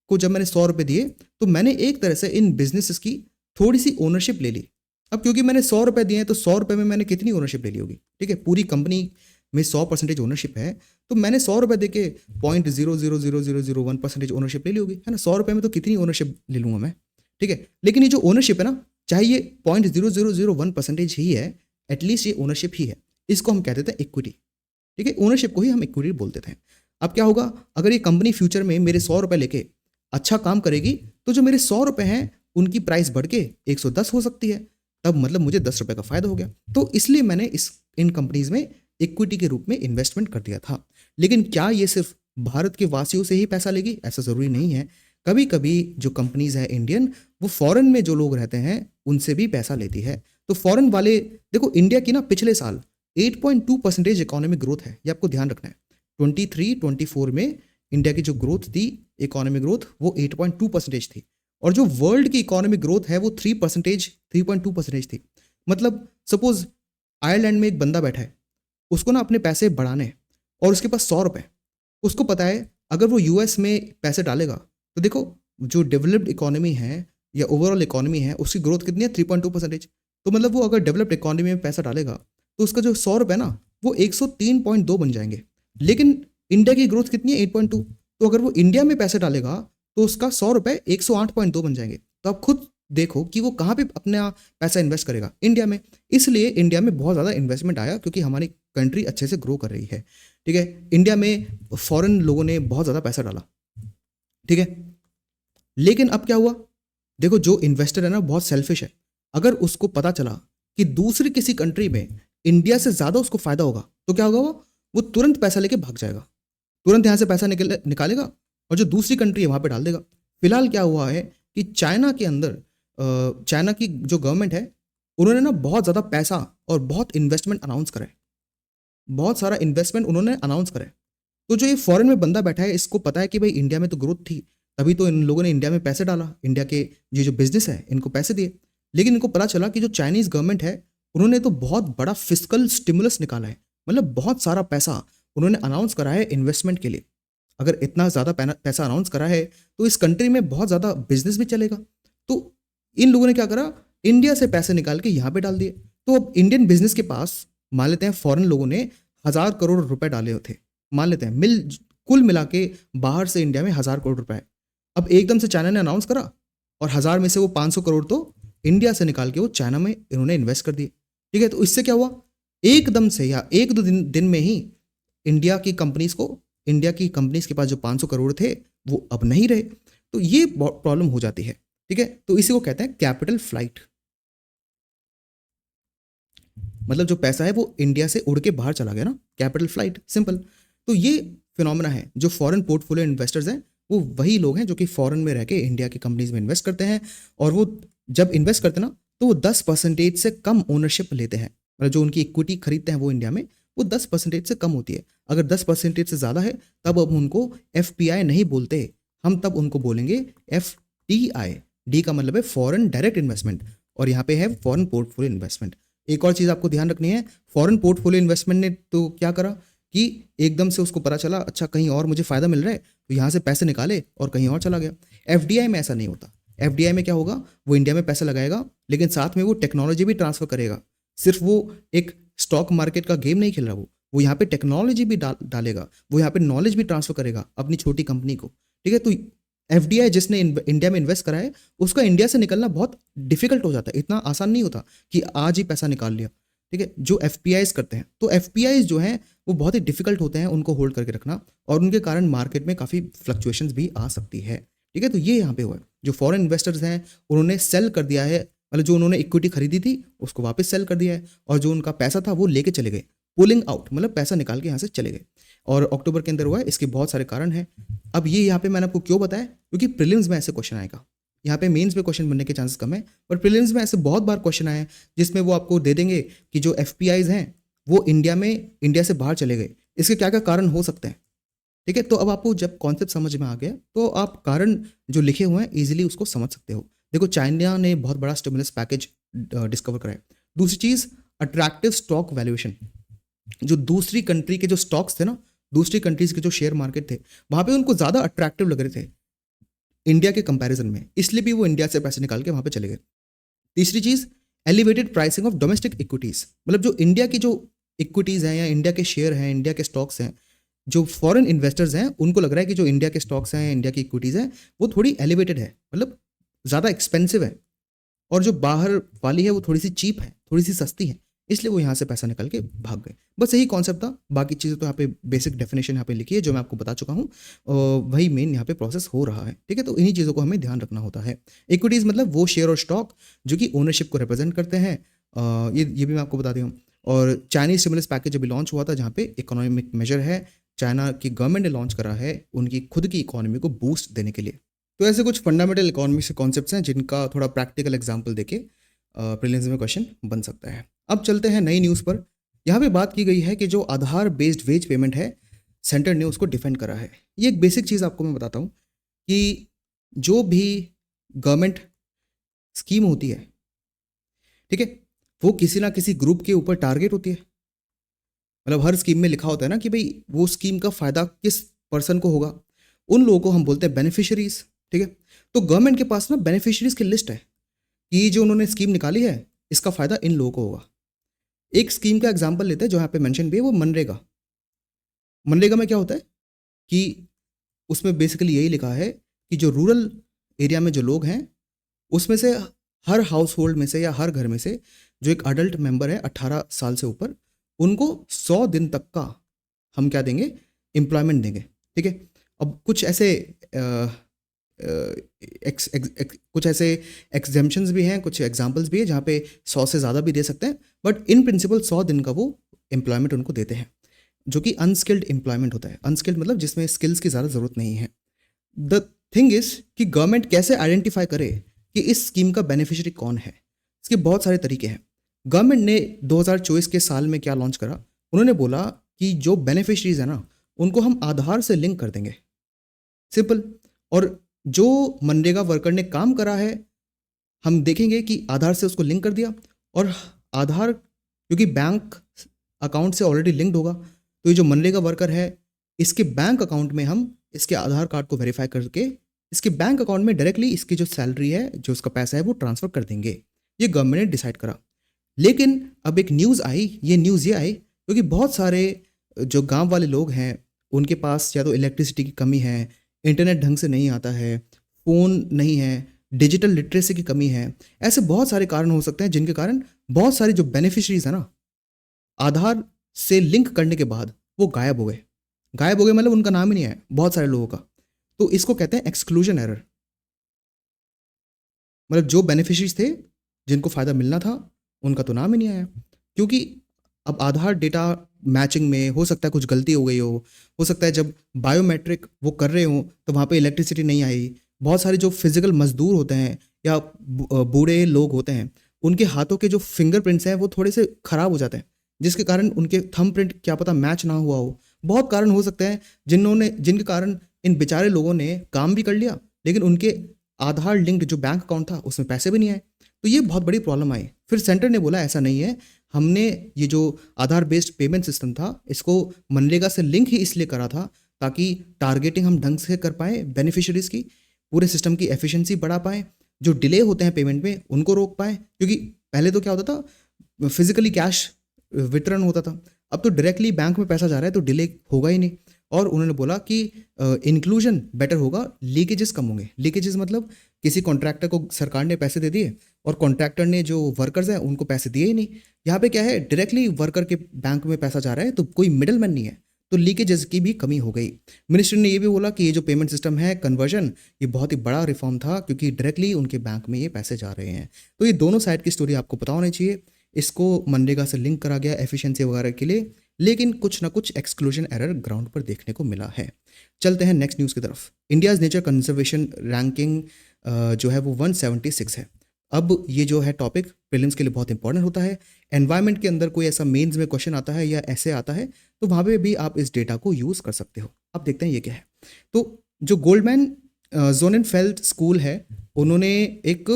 को जब मैंने 100 रुपये दिए तो मैंने एक तरह से इन बिजनेसेस की थोड़ी सी ओनरशिप ले ली। अब क्योंकि मैंने 100 रुपये दिए हैं तो 100 रुपये में मैंने कितनी ओनरशिप ले ली होगी, ठीक है, पूरी कंपनी में 100% ओनरशिप है तो मैंने 100 रुपये दे के 0.00001% ओनरशिप ले ली होगी, है ना। 100 रुपये में तो कितनी ओनरशिप ले लूँगा मैं, ठीक है। लेकिन ये जो ओनरशिप है ना, चाहे ये 0.0001% ही है, एटलीस्ट ये ओनरशिप ही है, इसको हम कहते थे इक्विटी, ठीक है। ओनरशिप को ही हम इक्विटी बोलते थे। अब क्या होगा, अगर ये कंपनी फ्यूचर में मेरे 100 रुपये लेके अच्छा काम करेगी तो जो मेरे 100 रुपये हैं उनकी प्राइस बढ़ के 110 हो सकती है, तब मतलब मुझे 10 रुपये का फायदा हो गया। तो इसलिए मैंने इन कंपनीज में इक्विटी के रूप में इन्वेस्टमेंट कर दिया था। लेकिन क्या ये सिर्फ भारत के वासियों से ही पैसा लेगी, ऐसा ज़रूरी नहीं है। कभी कभी जो कंपनीज है इंडियन, वो फॉरेन में जो लोग रहते हैं उनसे भी पैसा लेती है। तो फॉरेन वाले देखो, इंडिया की ना पिछले साल 8.2% इकोनॉमिक ग्रोथ है, ये आपको ध्यान रखना है। 23-24 में इंडिया की जो ग्रोथ थी, इकोनॉमिक ग्रोथ, वो 8.2% थी, और जो वर्ल्ड की इकोनॉमिक ग्रोथ है वो 3.2% थी। मतलब सपोज आयरलैंड में एक बंदा बैठा है, उसको ना अपने पैसे बढ़ाने और उसके पास 100 रुपये, उसको पता है अगर वो यूएस में पैसे डालेगा तो देखो जो डेवलप्ड इकोनॉमी है या ओवरऑल इकोनॉमी है उसकी ग्रोथ कितनी है, 3.2%। तो मतलब वो अगर डेवलप्ड इकोनॉमी में पैसा डालेगा तो उसका जो 100 रुपये ना वो 103.2 बन जाएंगे। लेकिन इंडिया की ग्रोथ कितनी है, 8.2। तो अगर वो इंडिया में पैसे डालेगा तो उसका 100 रुपये 108.2 बन जाएंगे। तो आप खुद देखो कि वो कहाँ पे अपना पैसा इन्वेस्ट करेगा, इंडिया में। इसलिए इंडिया में बहुत ज़्यादा इन्वेस्टमेंट आया क्योंकि हमारी कंट्री अच्छे से ग्रो कर रही है, ठीक है। इंडिया में फॉरेन लोगों ने बहुत ज़्यादा पैसा डाला, ठीक है। लेकिन अब क्या हुआ, देखो जो इन्वेस्टर है ना बहुत सेल्फिश है। अगर उसको पता चला कि दूसरी किसी कंट्री में इंडिया से ज़्यादा उसको फायदा होगा तो क्या होगा, वो तुरंत पैसा लेके भाग जाएगा, तुरंत यहाँ से पैसा निकालेगा और जो दूसरी कंट्री है वहाँ पे डाल देगा। फिलहाल क्या हुआ है कि चाइना के अंदर चाइना की जो गवर्नमेंट है उन्होंने ना बहुत ज़्यादा पैसा और बहुत इन्वेस्टमेंट अनाउंस करा है, बहुत सारा इन्वेस्टमेंट उन्होंने अनाउंस करा है। तो जो ये फॉरेन में बंदा बैठा है, इसको पता है कि भाई इंडिया में तो ग्रोथ थी, तभी तो इन लोगों ने इंडिया में पैसे डाला, इंडिया के ये जो बिजनेस है इनको पैसे दिए। लेकिन इनको पता चला कि जो चाइनीज़ गवर्नमेंट है उन्होंने तो बहुत बड़ा फिस्कल स्टिमुलस निकाला है, मतलब बहुत सारा पैसा उन्होंने अनाउंस करा है इन्वेस्टमेंट के लिए। अगर इतना ज़्यादा पैसा अनाउंस करा है तो इस कंट्री में बहुत ज़्यादा बिजनेस भी चलेगा। तो इन लोगों ने क्या करा, इंडिया से पैसे निकाल के यहाँ पे डाल दिए। तो अब इंडियन बिजनेस के पास मान लेते हैं फॉरेन लोगों ने 1,000 करोड़ रुपए डाले थे, मान लेते हैं कुल मिला के बाहर से इंडिया में 1,000 करोड़ रुपए है। अब एकदम से चाइना ने अनाउंस करा और 1,000 में से वो 500 करोड़ तो इंडिया से निकाल के वो चाइना में इन्होंने इन्वेस्ट कर दिए, ठीक है। तो इससे क्या हुआ, एकदम से या एक दो दिन में ही इंडिया की कंपनीज के पास जो 500 करोड़ थे वो अब नहीं रहे। तो ये प्रॉब्लम हो जाती है, ठीक है। तो इसी को कहते हैं कैपिटल फ्लाइट, मतलब जो पैसा है वो इंडिया से उड़ के बाहर चला गया ना, कैपिटल फ्लाइट, सिंपल। तो ये फिनोमेना है। जो फॉरेन पोर्टफोलियो इन्वेस्टर्स हैं वो वही लोग हैं जो कि फॉरेन में रह के इंडिया की कंपनीज में इन्वेस्ट करते हैं, और वो जब इन्वेस्ट करते हैं ना तो वो 10% से कम ओनरशिप लेते हैं, मतलब जो उनकी इक्विटी खरीदते हैं वो इंडिया में वो 10% से कम होती है। अगर 10% से ज़्यादा है तब अब उनको FPI नहीं बोलते, हम तब उनको बोलेंगे FDI। डी का मतलब है फॉरेन डायरेक्ट इन्वेस्टमेंट और यहाँ पे है फॉरेन पोर्टफोलियो इन्वेस्टमेंट। एक और चीज़ आपको ध्यान रखनी है, फॉरेन पोर्टफोलियो इन्वेस्टमेंट ने तो क्या करा कि एकदम से उसको पता चला अच्छा कहीं और मुझे फ़ायदा मिल रहा है तो यहाँ से पैसे निकाले और कहीं और चला गया। FDI में ऐसा नहीं होता। FDI में क्या होगा, वो इंडिया में पैसा लगाएगा लेकिन साथ में वो टेक्नोलॉजी भी ट्रांसफ़र करेगा। सिर्फ वो एक स्टॉक मार्केट का गेम नहीं खेल रहा, वो यहाँ पे टेक्नोलॉजी भी डालेगा, वो यहाँ पे नॉलेज भी ट्रांसफ़र करेगा अपनी छोटी कंपनी को, ठीक है। तो FDI जिसने इंडिया में इन्वेस्ट करा है उसका इंडिया से निकलना बहुत डिफिकल्ट हो जाता है, इतना आसान नहीं होता कि आज ही पैसा निकाल लिया, ठीक है। जो FPIs करते हैं, तो FPIs जो हैं वो बहुत ही डिफिकल्ट होते हैं उनको होल्ड करके रखना, और उनके कारण मार्केट में काफ़ी फ्लक्चुएशंस भी आ सकती है, ठीक है। तो ये यहाँ पे हुआ है, जो फॉरेन इन्वेस्टर्स हैं उन्होंने सेल कर दिया है, मतलब जो उन्होंने इक्विटी खरीदी थी उसको वापस सेल कर दिया है, और जो उनका पैसा था वो लेके चले गए, पुलिंग आउट, मतलब पैसा निकाल के यहाँ से चले गए। और अक्टूबर के अंदर हुआ है, इसके बहुत सारे कारण हैं। अब ये यहाँ पे मैंने आपको क्यों बताया, क्योंकि प्रीलिम्स में ऐसे क्वेश्चन आएगा, यहाँ पे मेंस में क्वेश्चन बनने के चांसेस कम है, पर प्रीलिम्स में ऐसे बहुत बार क्वेश्चन आए हैं जिसमें वो आपको दे देंगे कि जो FPIs हैं वो इंडिया से बाहर चले गए, इसके क्या क्या कारण हो सकते हैं, ठीक है। तो अब आपको जब कॉन्सेप्ट समझ में आ गया तो आप कारण जो लिखे हुए हैं ईजिली उसको समझ सकते हो। देखो चाइना ने बहुत बड़ा स्टिमुलस पैकेज डिस्कवर कराया। दूसरी चीज़ अट्रैक्टिव स्टॉक वैल्यूएशन, जो दूसरी कंट्री के जो स्टॉक्स थे ना, दूसरी कंट्रीज के जो शेयर मार्केट थे वहाँ पे उनको ज़्यादा अट्रैक्टिव लग रहे थे, इंडिया के कंपैरिजन में, इसलिए भी वो इंडिया से पैसे निकाल के वहाँ पे चले गए। तीसरी चीज़, elevated pricing of domestic equities, मतलब जो इंडिया की जो इक्विटीज़ हैं या इंडिया के शेयर हैं, इंडिया के स्टॉक्स हैं, जो फॉरेन इन्वेस्टर्स हैं उनको लग रहा है कि जो इंडिया के स्टॉक्स हैं, इंडिया की इक्विटीज़ हैं, वो थोड़ी एलिवेटेड है, मतलब ज़्यादा एक्सपेंसिव है, और जो बाहर वाली है वो थोड़ी सी चीप है, थोड़ी सी सस्ती है, इसलिए वो यहाँ से पैसा निकल के भाग गए। बस यही कॉन्सेप्ट था, बाकी चीज़ें तो यहाँ पे बेसिक डेफिनेशन यहाँ पे लिखी है जो मैं आपको बता चुका हूँ, और वही मेन यहाँ पे प्रोसेस हो रहा है, ठीक है। तो इन्हीं चीज़ों को हमें ध्यान रखना होता है। इक्विटीज़ मतलब वो शेयर और स्टॉक जो कि ओनरशिप को रिप्रेजेंट करते हैं, ये भी मैं आपको बता दूँ। और चाइनीज स्टिमुलस पैकेज अभी लॉन्च हुआ था, जहाँ पे इकोनॉमिक मेजर है, चाइना की गवर्नमेंट ने लॉन्च करा है उनकी खुद की इकोनॉमी को बूस्ट देने के लिए। तो ऐसे कुछ फंडामेंटल इकोनॉमिक्स के कॉन्सेप्ट्स हैं जिनका थोड़ा प्रैक्टिकल एग्जांपल देके प्रीलिम्स में क्वेश्चन बन सकता है। अब चलते हैं नई न्यूज़ पर। यहाँ पे बात की गई है कि जो आधार बेस्ड वेज पेमेंट है, सेंटर ने उसको डिफेंड करा है। ये एक बेसिक चीज़ आपको मैं बताता हूँ कि जो भी गवर्नमेंट स्कीम होती है, ठीक है, वो किसी ना किसी ग्रुप के ऊपर टारगेट होती है। मतलब हर स्कीम में लिखा होता है ना कि भाई वो स्कीम का फ़ायदा किस पर्सन को होगा, उन लोगों को हम बोलते हैं बेनिफिशरीज, ठीक है। तो गवर्नमेंट के पास ना बेनिफिशरीज की लिस्ट है कि जो उन्होंने स्कीम निकाली है इसका फ़ायदा इन लोगों को होगा। एक स्कीम का एग्जांपल लेते हैं जो यहाँ पे मेंशन भी है, वो मनरेगा। मनरेगा में क्या होता है कि उसमें बेसिकली यही लिखा है कि जो रूरल एरिया में जो लोग हैं उसमें से हर हाउस होल्ड में से या हर घर में से जो एक अडल्ट मेंबर है 18 साल से ऊपर, उनको 100 दिन तक का हम क्या देंगे, एम्प्लॉयमेंट देंगे, ठीक है। अब कुछ ऐसे कुछ ऐसे एग्जेम्पशंस भी हैं, कुछ एग्जांपल्स भी हैं जहाँ पे 100 से ज़्यादा भी दे सकते हैं, बट इन प्रिंसिपल 100 दिन का वो एम्प्लॉयमेंट उनको देते हैं, जो कि अनस्किल्ड एम्प्लॉयमेंट होता है। अनस्किल्ड मतलब जिसमें स्किल्स की ज़्यादा ज़रूरत नहीं है। द थिंग इज़ कि गवर्नमेंट कैसे आइडेंटिफाई करे कि इस स्कीम का बेनिफिशियरी कौन है। इसके बहुत सारे तरीके हैं। गवर्नमेंट ने 2024 के साल में क्या लॉन्च करा, उन्होंने बोला कि जो बेनिफिशरीज है ना उनको हम आधार से लिंक कर देंगे, सिंपल। और जो मनरेगा वर्कर ने काम करा है हम देखेंगे कि आधार से उसको लिंक कर दिया, और आधार क्योंकि बैंक अकाउंट से ऑलरेडी लिंक्ड होगा, तो ये जो मनरेगा वर्कर है इसके बैंक अकाउंट में हम इसके आधार कार्ड को वेरीफाई करके इसके बैंक अकाउंट में डायरेक्टली इसकी जो सैलरी है, जो उसका पैसा है वो ट्रांसफ़र कर देंगे। ये गवर्नमेंट ने डिसाइड करा। लेकिन अब एक न्यूज़ आई, ये न्यूज़ ये आई क्योंकि बहुत सारे जो गांव वाले लोग हैं उनके पास या तो इलेक्ट्रिसिटी की कमी है, इंटरनेट ढंग से नहीं आता है, फ़ोन नहीं है, डिजिटल लिटरेसी की कमी है। ऐसे बहुत सारे कारण हो सकते हैं जिनके कारण बहुत सारे जो बेनिफिशरीज हैं ना, आधार से लिंक करने के बाद वो गायब हो गए। गायब हो गए मतलब उनका नाम ही नहीं आया बहुत सारे लोगों का। तो इसको कहते हैं एक्सक्लूजन एरर। मतलब जो बेनिफिशरीज थे जिनको फ़ायदा मिलना था उनका तो नाम ही नहीं आया, क्योंकि अब आधार डेटा मैचिंग में हो सकता है कुछ गलती हो गई हो सकता है जब बायोमेट्रिक वो कर रहे हो तो वहाँ पे इलेक्ट्रिसिटी नहीं आई। बहुत सारे जो फिजिकल मजदूर होते हैं या बूढ़े लोग होते हैं उनके हाथों के जो फिंगरप्रिंट्स हैं वो थोड़े से ख़राब हो जाते हैं, जिसके कारण उनके थंब प्रिंट क्या पता मैच ना हुआ हो। बहुत कारण हो सकते हैं जिनके कारण इन बेचारे लोगों ने काम भी कर लिया लेकिन उनके आधार लिंक्ड जो बैंक अकाउंट था उसमें पैसे भी नहीं आए। तो ये बहुत बड़ी प्रॉब्लम आई। फिर सेंटर ने बोला ऐसा नहीं है, हमने ये जो आधार बेस्ड पेमेंट सिस्टम था इसको मनरेगा से लिंक ही इसलिए करा था ताकि टारगेटिंग हम ढंग से कर पाए बेनिफिशरीज की, पूरे सिस्टम की एफिशिएंसी बढ़ा पाए, जो डिले होते हैं पेमेंट में उनको रोक पाए। क्योंकि पहले तो क्या होता था, फिजिकली कैश वितरण होता था, अब तो डायरेक्टली बैंक में पैसा जा रहा है तो डिले होगा ही नहीं। और उन्होंने बोला कि इंक्लूजन बेटर होगा, लीकेजेस कम होंगे। लीकेजेस मतलब किसी कॉन्ट्रैक्टर को सरकार ने पैसे दे दिए और कॉन्ट्रैक्टर ने जो वर्कर्स हैं उनको पैसे दिए ही नहीं। यहाँ पे क्या है, डायरेक्टली वर्कर के बैंक में पैसा जा रहा है तो कोई मिडल मैन नहीं है, तो लीकेजेस की भी कमी हो गई। मिनिस्ट्री ने ये भी बोला कि ये जो पेमेंट सिस्टम है कन्वर्जन, ये बहुत ही बड़ा रिफॉर्म था क्योंकि डायरेक्टली उनके बैंक में ये पैसे जा रहे हैं। तो ये दोनों साइड की स्टोरी आपको पता होनी चाहिए। इसको मनरेगा से लिंक करा गया एफिशिएंसी वगैरह के लिए, लेकिन कुछ ना कुछ एक्सक्लूजन एरर ग्राउंड पर देखने को मिला है। चलते हैं नेक्स्ट न्यूज़ की तरफ। इंडियाज़ नेचर कंजर्वेशन रैंकिंग जो है वो 176 है। अब ये जो है टॉपिक प्रीलिम्स के लिए बहुत इंपॉर्टेंट होता है। एनवायरनमेंट के अंदर कोई ऐसा मेंस में क्वेश्चन आता है या ऐसे आता है तो वहाँ पे भी आप इस डेटा को यूज़ कर सकते हो। अब देखते हैं ये क्या है। तो जो गोल्डमैन जोनेनफेल्ड स्कूल है उन्होंने एक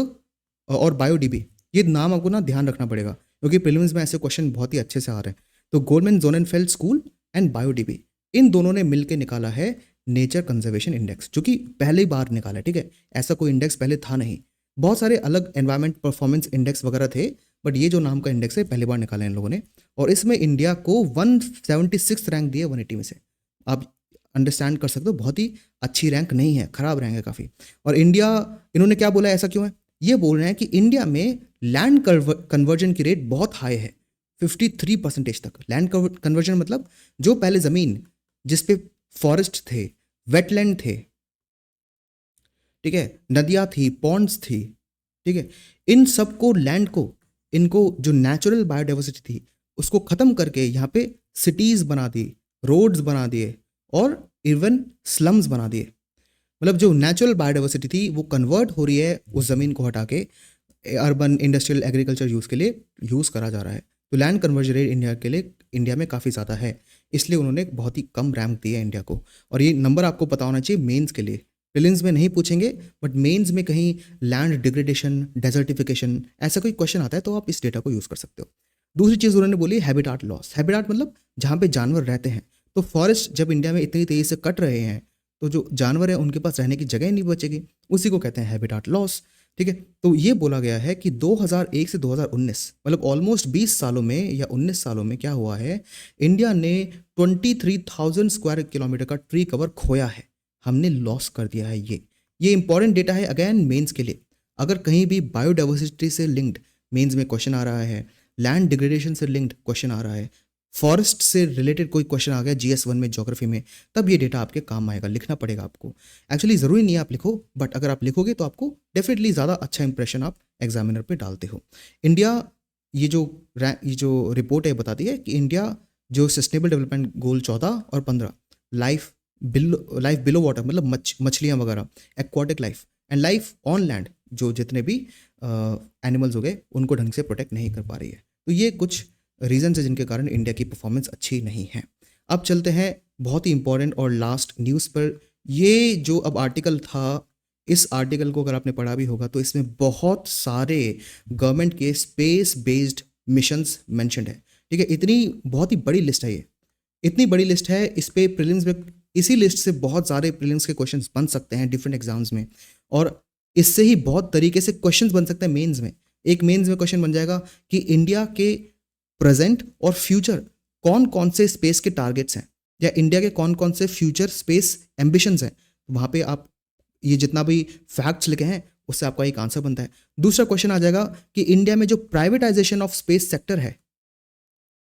और बायोडीबी, ये नाम आपको ना ध्यान रखना पड़ेगा क्योंकि प्रीलिम्स में ऐसे क्वेश्चन बहुत ही अच्छे से आ रहे हैं। तो गोल्डमैन जोनेनफेल्ड स्कूल एंड बायोडीबी, इन दोनों ने मिलकर निकाला है नेचर कंजर्वेशन इंडेक्स, जो कि पहली बार निकाला है, ठीक है। ऐसा कोई इंडेक्स पहले था नहीं, बहुत सारे अलग एनवायरमेंट परफॉर्मेंस इंडेक्स वगैरह थे, बट ये जो नाम का इंडेक्स है पहली बार निकाला है इन लोगों ने। और इसमें इंडिया को 176 रैंक दिया 180 में से। आप अंडरस्टैंड कर सकते हो, बहुत ही अच्छी रैंक नहीं है, खराब रैंक है काफ़ी। और इंडिया, इन्होंने क्या बोला है, ऐसा क्यों है, ये बोल रहे हैं कि इंडिया में लैंड कन्वर्जन की रेट बहुत हाई है, 53% तक। लैंड कन्वर्जन मतलब जो पहले ज़मीन जिस पे फॉरेस्ट थे, वेटलैंड थे, ठीक है, नदियाँ थी, पॉन्ड्स थी, ठीक है, इन सबको, लैंड को, इनको जो नेचुरल बायोडाइवर्सिटी थी उसको ख़त्म करके यहाँ पे सिटीज़ बना दी, रोड्स बना दिए और इवन स्लम्स बना दिए। मतलब जो नेचुरल बायोडाइवर्सिटी थी वो कन्वर्ट हो रही है, उस ज़मीन को हटा के अर्बन इंडस्ट्रियल एग्रीकल्चर यूज़ के लिए यूज़ करा जा रहा है। तो लैंड कन्वर्जन रेट इंडिया के लिए, इंडिया में काफ़ी ज़्यादा है, इसलिए उन्होंने बहुत ही कम रैंक दिया है इंडिया को। और ये नंबर आपको पता होना चाहिए मेंस के लिए, प्रीलिम्स में नहीं पूछेंगे, बट मेंस में कहीं लैंड डिग्रेडेशन, डेजर्टिफिकेशन, ऐसा कोई क्वेश्चन आता है तो आप इस डेटा को यूज़ कर सकते हो। दूसरी चीज़ उन्होंने बोली हैबिटाट लॉस। हैबिटाट मतलब जहाँ पे जानवर रहते हैं। तो फॉरेस्ट जब इंडिया में इतनी तेज़ी से कट रहे हैं तो जो जानवर है उनके पास रहने की जगह ही नहीं बचेगी, उसी को कहते हैं हैबिटाट लॉस, ठीक है। तो ये बोला गया है कि 2001 से 2019 मतलब ऑलमोस्ट 20 सालों में या 19 सालों में क्या हुआ है, इंडिया ने 23,000 स्क्वायर किलोमीटर का ट्री कवर खोया है, हमने लॉस कर दिया है। ये इंपॉर्टेंट डेटा है अगेन मेंस के लिए। अगर कहीं भी बायोडाइवर्सिटी से लिंक्ड मेंस में क्वेश्चन आ रहा है, लैंड डिग्रेडेशन से लिंक्ड क्वेश्चन आ रहा है, फॉरेस्ट से रिलेटेड कोई क्वेश्चन आ गया GS1 में ज्योग्राफी में, तब ये डेटा आपके काम आएगा, लिखना पड़ेगा आपको। एक्चुअली ज़रूरी नहीं है आप लिखो, बट अगर आप लिखोगे तो आपको डेफिनेटली ज़्यादा अच्छा इंप्रेशन आप एग्जामिनर पे डालते हो। इंडिया, ये जो रिपोर्ट है बताती है कि इंडिया जो सस्टेनेबल डेवलपमेंट गोल 14 और 15, लाइफ बिलो वाटर मतलब मछलियाँ वगैरह, aquatic life and life on land, जो जितने भी एनिमल्स हो गए उनको ढंग से प्रोटेक्ट नहीं कर पा रही है। तो ये कुछ रीजन है जिनके कारण इंडिया की परफॉर्मेंस अच्छी नहीं है। अब चलते हैं बहुत ही इंपॉर्टेंट और लास्ट न्यूज़ पर। ये जो अब आर्टिकल था, इस आर्टिकल को अगर आपने पढ़ा भी होगा तो इसमें बहुत सारे गवर्नमेंट के स्पेस बेस्ड मिशंस मेंशन्ड है, ठीक है। इतनी बहुत ही बड़ी लिस्ट है, ये इतनी बड़ी लिस्ट है, इस पे प्रीलिम्स में, इसी लिस्ट से बहुत सारे प्रीलिम्स के क्वेश्चंस बन सकते हैं डिफरेंट एग्जाम्स में, और इससे ही बहुत तरीके से क्वेश्चंस बन सकते हैं मेंस में। एक मेंस में क्वेश्चन बन जाएगा कि इंडिया के प्रेजेंट और फ्यूचर कौन कौन से स्पेस के टारगेट्स हैं, या इंडिया के कौन कौन से फ्यूचर स्पेस एम्बिशंस हैं। वहाँ पे आप ये जितना भी फैक्ट्स लिखे हैं उससे आपका एक आंसर बनता है। दूसरा क्वेश्चन आ जाएगा कि इंडिया में जो प्राइवेटाइजेशन ऑफ स्पेस सेक्टर है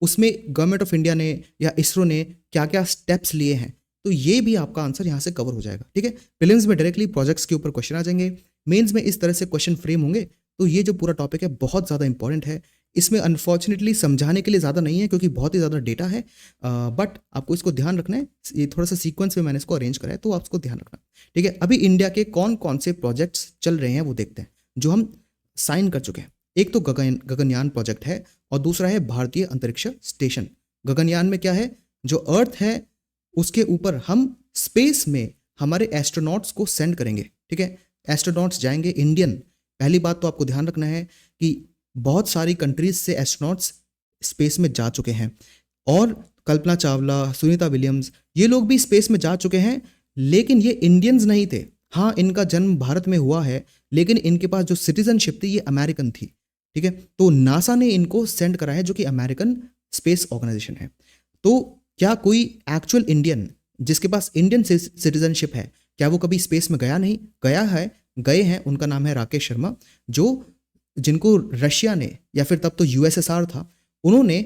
उसमें गवर्नमेंट ऑफ इंडिया ने या इसरो ने क्या क्या स्टेप्स लिए हैं, तो ये भी आपका आंसर यहाँ से कवर हो जाएगा, ठीक है। प्रीलिम्स में डायरेक्टली प्रोजेक्ट्स के ऊपर क्वेश्चन आ जाएंगे, मेंस में इस तरह से क्वेश्चन फ्रेम होंगे। तो ये जो पूरा टॉपिक है बहुत ज़्यादा इंपॉर्टेंट है। इसमें अनफॉर्चुनेटली समझाने के लिए ज़्यादा नहीं है क्योंकि बहुत ही ज़्यादा डेटा है, बट आपको इसको ध्यान रखना है। ये थोड़ा सा सीक्वेंस में मैंने इसको अरेंज करा है, तो आप इसको ध्यान रखना, ठीक है। अभी इंडिया के कौन कौन से प्रोजेक्ट्स चल रहे हैं वो देखते हैं, जो हम साइन कर चुके हैं। एक तो गगनयान प्रोजेक्ट है और दूसरा है भारतीय अंतरिक्ष स्टेशन। गगनयान में क्या है, जो अर्थ है उसके ऊपर हम स्पेस में हमारे एस्ट्रोनॉट्स को सेंड करेंगे, ठीक है। एस्ट्रोनॉट्स जाएंगे इंडियन। पहली बात तो आपको ध्यान रखना है कि बहुत सारी कंट्रीज से एस्ट्रोनॉट्स स्पेस में जा चुके हैं, और कल्पना चावला, सुनीता विलियम्स, ये लोग भी स्पेस में जा चुके हैं, लेकिन ये इंडियंस नहीं थे। हाँ, इनका जन्म भारत में हुआ है, लेकिन इनके पास जो सिटीजनशिप थी ये अमेरिकन थी, ठीक है। तो नासा ने इनको सेंड करा है, जो कि अमेरिकन स्पेस ऑर्गेनाइजेशन है। तो क्या कोई एक्चुअल इंडियन जिसके पास इंडियन सिटीजनशिप है, क्या वो कभी स्पेस में गया? नहीं गया है, गए हैं। उनका नाम है राकेश शर्मा, जिनको रशिया ने, या फिर तब तो USSR था, उन्होंने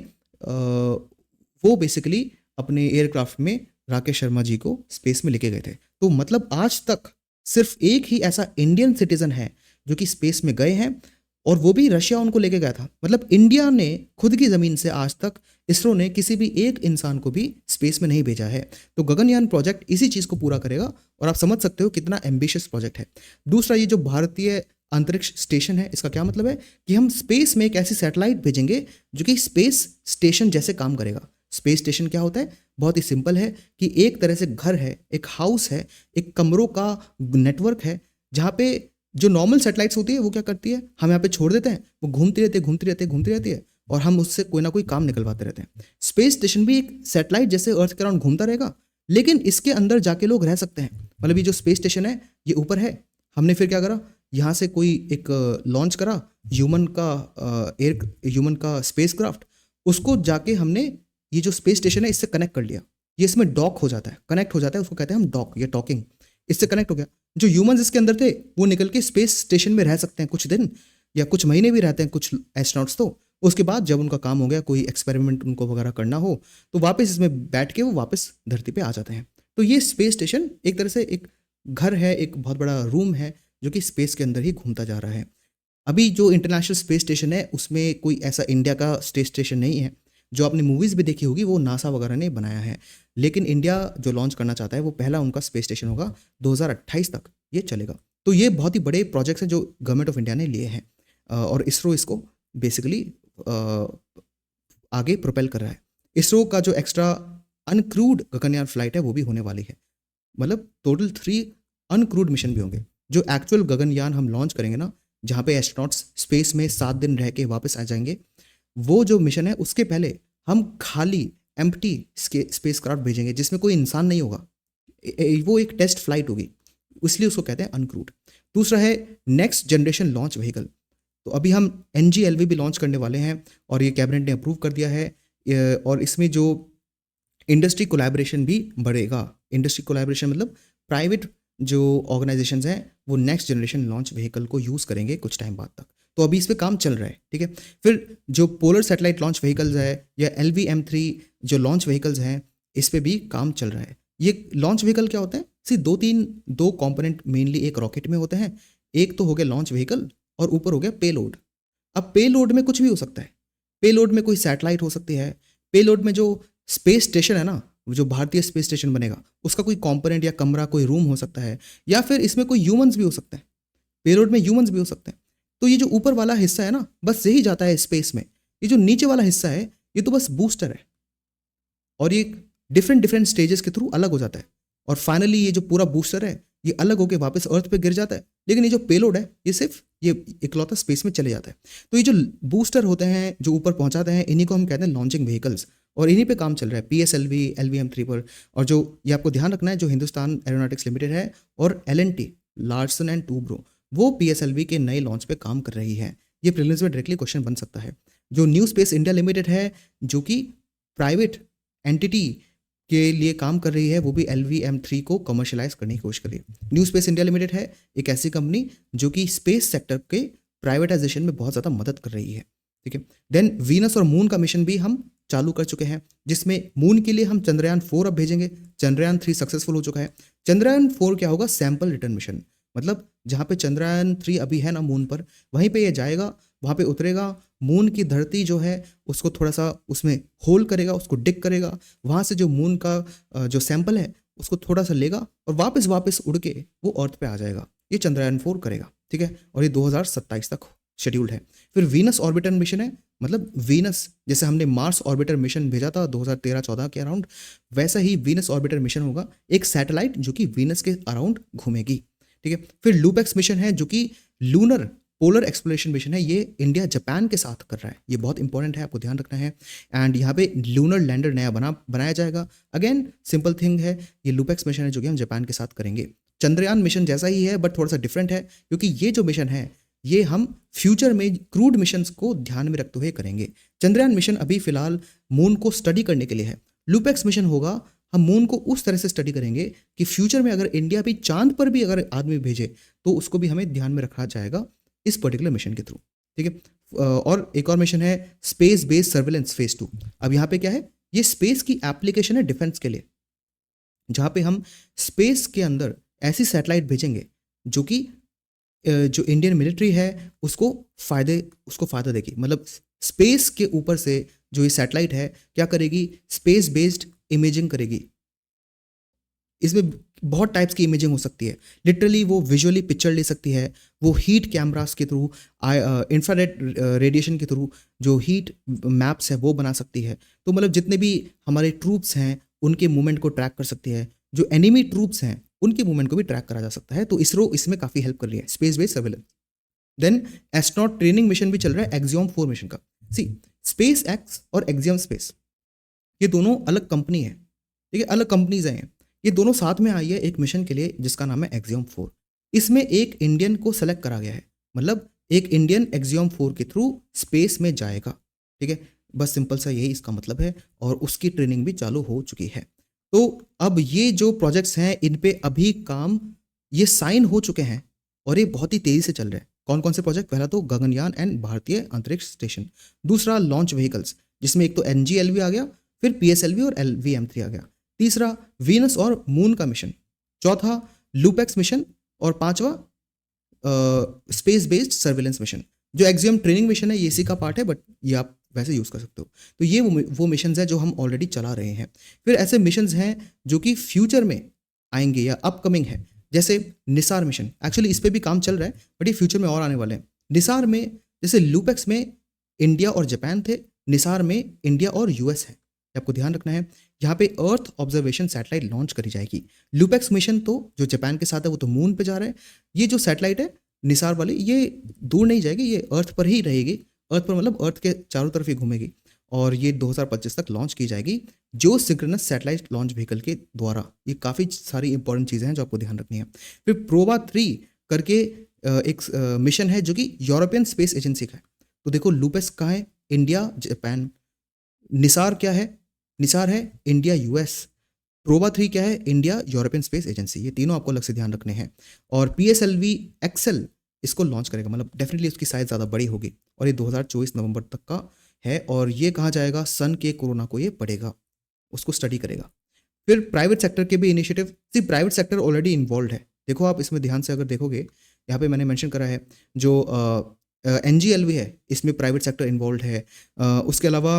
वो बेसिकली अपने एयरक्राफ्ट में राकेश शर्मा जी को स्पेस में लेके गए थे। तो मतलब आज तक सिर्फ एक ही ऐसा इंडियन सिटीजन है जो कि स्पेस में गए हैं, और वो भी रशिया उनको लेके गया था। मतलब इंडिया ने खुद की ज़मीन से आज तक इसरो ने किसी भी एक इंसान को भी स्पेस में नहीं भेजा है। तो गगनयान प्रोजेक्ट इसी चीज़ को पूरा करेगा, और आप समझ सकते हो कितना एम्बिशियस प्रोजेक्ट है। दूसरा, ये जो भारतीय अंतरिक्ष स्टेशन है, इसका क्या मतलब है कि हम स्पेस में एक ऐसी सैटेलाइट भेजेंगे जो कि स्पेस स्टेशन जैसे काम करेगा। स्पेस स्टेशन क्या होता है? बहुत ही सिंपल है कि एक तरह से घर है, एक हाउस है, एक कमरों का नेटवर्क है, जहाँ पे जो नॉर्मल सैटेलाइट्स होती है वो क्या करती है, हम यहाँ पे छोड़ देते हैं, वो घूमती रहती है और हम उससे कोई ना कोई काम निकलवाते रहते हैं। स्पेस स्टेशन भी एक सैटेलाइट जैसे अर्थ के अराउंड घूमता रहेगा, लेकिन इसके अंदर जाके लोग रह सकते हैं। मतलब ये जो स्पेस स्टेशन है ये ऊपर है, हमने फिर क्या करा, यहाँ से कोई एक लॉन्च करा ह्यूमन का स्पेस क्राफ्ट, उसको जाके हमने ये जो स्पेस स्टेशन है इससे कनेक्ट कर लिया। ये इसमें डॉक हो जाता है, कनेक्ट हो जाता है, उसको कहते हैं हम डॉक या टॉकिंग। इससे कनेक्ट हो गया, जो ह्यूमंस इसके अंदर थे वो निकल के स्पेस स्टेशन में रह सकते हैं कुछ दिन या कुछ महीने भी रहते हैं कुछ एस्ट्रोनॉट्स। तो उसके बाद जब उनका काम हो गया, कोई एक्सपेरिमेंट उनको वगैरह करना हो, तो वापस इसमें बैठ के वो वापस धरती पे आ जाते हैं। तो ये स्पेस स्टेशन एक तरह से एक घर है, एक बहुत बड़ा रूम है जो कि स्पेस के अंदर ही घूमता जा रहा है। अभी जो इंटरनेशनल स्पेस स्टेशन है उसमें कोई ऐसा इंडिया का स्पेस स्टेशन नहीं है। जो आपने मूवीज़ भी देखी होगी वो नासा वगैरह ने बनाया है, लेकिन इंडिया जो लॉन्च करना चाहता है वो पहला उनका स्पेस स्टेशन होगा, 2028 तक ये चलेगा। तो ये बहुत ही बड़े प्रोजेक्ट्स हैं जो गवर्नमेंट ऑफ इंडिया ने लिए हैं, और इसरो इसको बेसिकली आगे प्रोपेल कर रहा है। इसरो का जो एक्स्ट्रा अनक्रूड गगनयान फ्लाइट है वो भी होने वाली है। मतलब टोटल 3 अनक्रूड मिशन भी होंगे। जो एक्चुअल गगनयान हम लॉन्च करेंगे ना, जहाँ पे एस्ट्रोनॉट्स स्पेस में 7 दिन रह के वापस आ जाएंगे, वो जो मिशन है उसके पहले हम खाली एम्प्टी स्पेस क्राफ्ट भेजेंगे जिसमें कोई इंसान नहीं होगा। वो एक टेस्ट फ्लाइट होगी, इसलिए उसको कहते हैं अनक्रूड। दूसरा है नेक्स्ट जनरेशन लॉन्च व्हीकल। तो अभी हम NGLV भी लॉन्च करने वाले हैं और ये कैबिनेट ने अप्रूव कर दिया है। और इसमें जो इंडस्ट्री कोलैबोरेशन भी बढ़ेगा। इंडस्ट्री कोलैबोरेशन मतलब प्राइवेट जो ऑर्गेनाइजेशंस हैं वो नेक्स्ट जनरेशन लॉन्च व्हीकल को यूज़ करेंगे कुछ टाइम बाद तक। तो अभी इस पे काम चल रहा है, ठीक है। फिर जो पोलर सैटेलाइट लॉन्च व्हीकल्स है या LVM-3 जो लॉन्च व्हीकल्स हैं, इस पे भी काम चल रहा है। ये लॉन्च व्हीकल क्या होता है? दो कंपोनेंट मेनली एक रॉकेट में होते हैं। एक तो हो गया लॉन्च व्हीकल और ऊपर हो गया पेलोड। अब पेलोड में कुछ भी हो सकता है। पेलोड में कोई सैटेलाइट हो सकती है। पेलोड में जो स्पेस स्टेशन है ना, जो भारतीय स्पेस स्टेशन बनेगा, उसका कोई कंपोनेंट या कमरा, कोई रूम हो सकता है, या फिर इसमें कोई ह्यूमंस भी हो सकते हैं। पेलोड में ह्यूमंस भी हो सकते हैं। तो ये जो ऊपर वाला हिस्सा है ना, बस यही जाता है स्पेस में। ये जो नीचे वाला हिस्सा है ये तो बस बूस्टर है, और ये डिफरेंट डिफरेंट स्टेजेस के थ्रू अलग हो जाता है, और फाइनली ये जो पूरा बूस्टर है ये अलग होकर वापस अर्थ पे गिर जाता है। लेकिन ये जो पेलोड है ये सिर्फ ये इकलौता स्पेस में चले जाता है। तो ये जो बूस्टर होते हैं जो ऊपर पहुंचाते हैं, इन्हीं को हम कहते हैं लॉन्चिंग व्हीकल्स, और इन्हीं पे काम चल रहा है PSLV LVM-3 पर। और जो ये आपको ध्यान रखना है, जो हिंदुस्तान एरोनॉटिक्स लिमिटेड है और L&T लार्सन एंड टूब्रो, वो PSLV के नए लॉन्च पे काम कर रही है। ये प्रीलिम्स में डायरेक्टली क्वेश्चन बन सकता है। जो न्यू स्पेस इंडिया लिमिटेड है, जो कि प्राइवेट एंटिटी के लिए काम कर रही है, वो भी LVM-3 को कमर्शलाइज करने की कोशिश कर रही है। न्यू स्पेस इंडिया लिमिटेड है एक ऐसी कंपनी जो कि स्पेस सेक्टर के प्राइवेटाइजेशन में बहुत ज़्यादा मदद कर रही है, ठीक है। देन वीनस और मून का मिशन भी हम चालू कर चुके हैं, जिसमें मून के लिए हम चंद्रयान-4 अब भेजेंगे। चंद्रयान-3 सक्सेसफुल हो चुका है। चंद्रयान-4 क्या होगा? Sample return mission. मतलब जहाँ पे चंद्रयान-3 अभी है ना मून पर, वहीं पे ये जाएगा, वहाँ पे उतरेगा, मून की धरती जो है उसको थोड़ा सा उसमें होल करेगा, उसको डिग करेगा, वहाँ से जो मून का जो सैंपल है उसको थोड़ा सा लेगा और वापस उड़ के वो अर्थ पे आ जाएगा। ये चंद्रयान-4 करेगा, ठीक है। और ये 2027 तक शेड्यूल्ड है। फिर वीनस ऑर्बिटर मिशन है, मतलब वीनस जैसे हमने मार्स ऑर्बिटर मिशन भेजा था 2013-14 के अराउंड, वैसा ही वीनस ऑर्बिटर मिशन होगा, एक सैटेलाइट जो कि वीनस के अराउंड घूमेगी, ठीक है। फिर लूपेक्स मिशन है जो कि लूनर पोलर एक्सप्लोरेशन मिशन है। ये इंडिया जापान के साथ कर रहा है, ये बहुत इंपॉर्टेंट है, आपको ध्यान रखना है। एंड यहाँ पे लूनर लैंडर नया बनाया जाएगा। अगेन सिंपल थिंग है, ये लूपेक्स मिशन है जो कि हम जापान के साथ करेंगे। चंद्रयान मिशन जैसा ही है बट थोड़ा सा डिफरेंट है, क्योंकि ये जो मिशन है ये हम फ्यूचर में क्रूड मिशंस को ध्यान में रखते हुए करेंगे। चंद्रयान मिशन अभी फिलहाल मून को स्टडी करने के लिए है। लूपेक्स मिशन होगा, हम मून को उस तरह से स्टडी करेंगे कि फ्यूचर में अगर इंडिया भी चांद पर भी अगर आदमी भेजे तो उसको भी हमें ध्यान में रखा जाएगा इस पर्टिकुलर मिशन के थ्रू, ठीक है। और एक और मिशन है स्पेस बेस्ड सर्वेलेंस फेज 2। अब यहाँ पे क्या है? ये स्पेस की एप्लीकेशन है डिफेंस के लिए, जहाँ पे हम स्पेस के अंदर ऐसी सैटेलाइट भेजेंगे जो कि जो इंडियन मिलिट्री है उसको फ़ायदा देगी। मतलब स्पेस के ऊपर से जो ये सैटेलाइट है क्या करेगी? स्पेस बेस्ड इमेजिंग करेगी। इसमें बहुत टाइप्स की इमेजिंग हो सकती है। लिटरली वो विजुअली पिक्चर ले सकती है, वो हीट कैमरास के थ्रू, इंफ्रारेड रेडिएशन के थ्रू जो हीट मैप्स है वो बना सकती है। तो मतलब जितने भी हमारे ट्रूप्स हैं उनके मूवमेंट को ट्रैक कर सकती है, जो एनिमी ट्रूप्स हैं उनके मूवमेंट को भी ट्रैक करा जा सकता है। तो इसरो इसमें काफ़ी हेल्प कर रही है, space based surveillance. Then astronaut training mission भी चल रहा है, एक्सियोम-4 मिशन का। सी, स्पेस एक्स और एक्सियोम स्पेस ये दोनों अलग कंपनी है, ठीक है, अलग कंपनीज हैं ये दोनों साथ में आई है एक मिशन के लिए जिसका नाम है एक्सियम 4। इसमें एक इंडियन को सेलेक्ट करा गया है, मतलब एक इंडियन एक्सियम 4 के थ्रू स्पेस में जाएगा। ठीक है, बस सिंपल सा यही इसका मतलब है, और उसकी ट्रेनिंग भी चालू हो चुकी है। तो अब ये जो प्रोजेक्ट्स हैं इन पे अभी काम ये साइन हो चुके हैं और ये बहुत ही तेजी से चल रहे हैं। कौन कौन से प्रोजेक्ट? पहला तो गगनयान एंड भारतीय अंतरिक्ष स्टेशन, दूसरा लॉन्च व्हीकल्स जिसमें एक तो NGLV आ गया, फिर PSLV और LVM-3 आ गया, तीसरा वीनस और मून का मिशन, चौथा लूपेक्स मिशन, और पांचवा स्पेस बेस्ड सर्विलेंस मिशन। जो एक्सियम ट्रेनिंग मिशन है ये इसी का पार्ट है, बट ये आप वैसे यूज़ कर सकते हो। तो ये वो मिशंस हैं जो हम ऑलरेडी चला रहे हैं। फिर ऐसे मिशंस हैं जो कि फ्यूचर में आएंगे या अपकमिंग है, जैसे निसार मिशन। एक्चुअली इस पर भी काम चल रहा है, बट ये फ्यूचर में और आने वाले हैं। निसार में जैसे लूपेक्स में इंडिया और जापान थे, निसार में इंडिया और US है। आपको ध्यान रखना है, यहाँ पे अर्थ ऑब्जर्वेशन सैटेलाइट लॉन्च करी जाएगी। लूपेक्स मिशन तो जो जापान के साथ है वो तो मून पे जा रहा है। ये जो सैटेलाइट है निसार वाली, ये दूर नहीं जाएगी, ये अर्थ पर ही रहेगी। अर्थ पर मतलब अर्थ के चारों तरफ ही घूमेगी, और ये 2025 तक लॉन्च की जाएगी जो सिंक्रोनस सैटेलाइट लॉन्च व्हीकल के द्वारा। ये काफ़ी सारी इंपॉर्टेंट चीज़ें हैं जो आपको ध्यान रखनी है। फिर प्रोवा 3 करके एक मिशन है जो कि यूरोपियन स्पेस एजेंसी का है। तो देखो लूपेक्स कहाँ है? India Japan. निसार क्या है? निसार है इंडिया US। प्रोवा 3 क्या है? India European space agency. ये तीनों आपको अलग से ध्यान रखने हैं। और PSLV एक्सेल इसको लॉन्च करेगा, मतलब डेफिनेटली उसकी साइज ज़्यादा बड़ी होगी, और ये 2024 नवंबर तक का है। और ये कहाँ जाएगा? सन के कोरोना को ये पढ़ेगा, उसको स्टडी करेगा। फिर प्राइवेट सेक्टर के भी इनिशिएटिव, सिर्फ प्राइवेट सेक्टर ऑलरेडी इन्वॉल्व है। देखो आप इसमें ध्यान से अगर देखोगे, यहाँ पे मैंने मेंशन करा है जो NGLV है इसमें प्राइवेट सेक्टर इन्वॉल्व है। उसके अलावा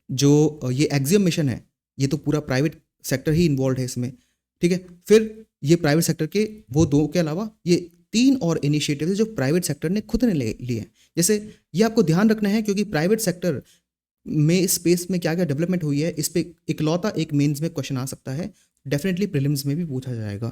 जो ये एक्सियम मिशन है ये तो पूरा प्राइवेट सेक्टर ही इन्वॉल्व है इसमें। ठीक है, फिर ये प्राइवेट सेक्टर के वो दो के अलावा ये 3 और इनिशिएटिव जो प्राइवेट सेक्टर ने खुद ने लिए हैं। जैसे ये आपको ध्यान रखना है क्योंकि प्राइवेट सेक्टर में स्पेस में क्या क्या डेवलपमेंट हुई है इस पे इकलौता एक मेंस में क्वेश्चन आ सकता है, डेफिनेटली प्रीलिम्स में भी पूछा जाएगा।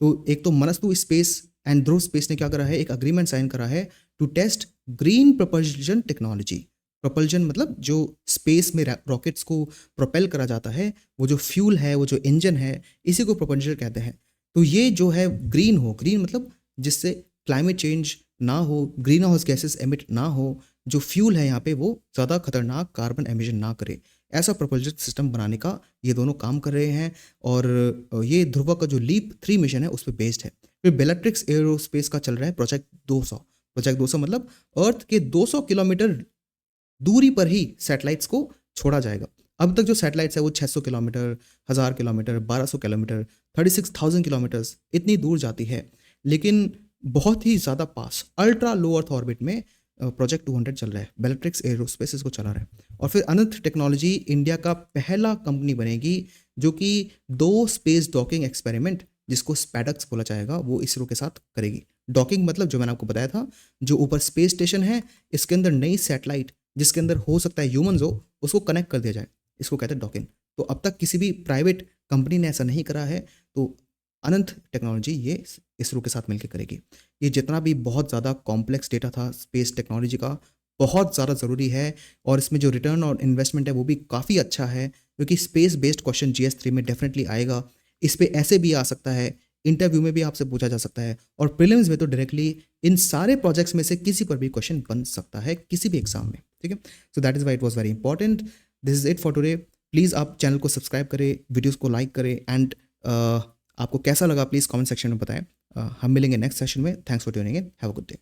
तो एक तो Manastu space and Dhruv space ने क्या करा है? एक अग्रीमेंट साइन करा है to test green propulsion technology. Propulsion मतलब जो स्पेस में रॉकेट्स को प्रोपेल करा जाता है, वो जो फ्यूल है, वो जो इंजन है, इसी को प्रोपल्शन कहते हैं। तो ये जो है ग्रीन हो, ग्रीन मतलब जिससे क्लाइमेट चेंज ना हो, ग्रीन हाउस गैसेस एमिट ना हो, जो फ्यूल है यहाँ पे वो ज़्यादा खतरनाक कार्बन एमिशन ना करे, ऐसा प्रोपल्शन सिस्टम बनाने का ये दोनों काम कर रहे हैं। और ये ध्रुव का जो लीप 3 मिशन है उस पर बेस्ड है। फिर बेलेट्रिक्स एरोस्पेस का चल रहा है प्रोजेक्ट 200। प्रोजेक्ट 200 मतलब अर्थ के 200 किलोमीटर दूरी पर ही सैटेलाइट्स को छोड़ा जाएगा। अब तक जो सैटेलाइट्स है वो 600 किलोमीटर, 1000 किलोमीटर, 1200 किलोमीटर, 36,000 किलोमीटर्स इतनी दूर जाती है, लेकिन बहुत ही ज़्यादा पास अल्ट्रा लो अर्थ ऑर्बिट में प्रोजेक्ट 200 चल रहा है। बेलेट्रिक्स एरोस्पेस इसको चला रहा है। और फिर अनंत टेक्नोलॉजी इंडिया का पहला कंपनी बनेगी जो कि 2 स्पेस डॉकिंग एक्सपेरिमेंट, जिसको स्पैडक्स बोला जाएगा, वो इसरो के साथ करेगी। डॉकिंग मतलब जो मैंने आपको बताया था, जो ऊपर स्पेस स्टेशन है इसके अंदर नई सैटेलाइट जिसके अंदर हो सकता है ह्यूमंस हो, उसको कनेक्ट कर दिया जाए, इसको कहते हैं डॉकिंग। तो अब तक किसी भी प्राइवेट कंपनी ने ऐसा नहीं करा है, तो अनंत टेक्नोलॉजी ये इसरो के साथ मिलकर करेगी। ये जितना भी बहुत ज़्यादा कॉम्प्लेक्स डेटा था स्पेस टेक्नोलॉजी का, बहुत ज़्यादा ज़रूरी है, और इसमें जो रिटर्न और इन्वेस्टमेंट है वो भी काफ़ी अच्छा है, क्योंकि स्पेस बेस्ड क्वेश्चन GS3 में डेफिनेटली आएगा। इस पे ऐसे भी आ सकता है, इंटरव्यू में भी आपसे पूछा जा सकता है, और प्रीलिम्स में तो डायरेक्टली इन सारे प्रोजेक्ट्स में से किसी पर भी क्वेश्चन बन सकता है किसी भी एग्जाम में। ठीक है, so that is why it was very important. This is it for today. Please आप चैनल को सब्सक्राइब करें, वीडियोज़ को लाइक करें, एंड आपको कैसा लगा प्लीज़ कमेंट सेक्शन में बताएं। हम मिलेंगे नेक्स्ट सेशन में। Thanks for tuning in, have a good day.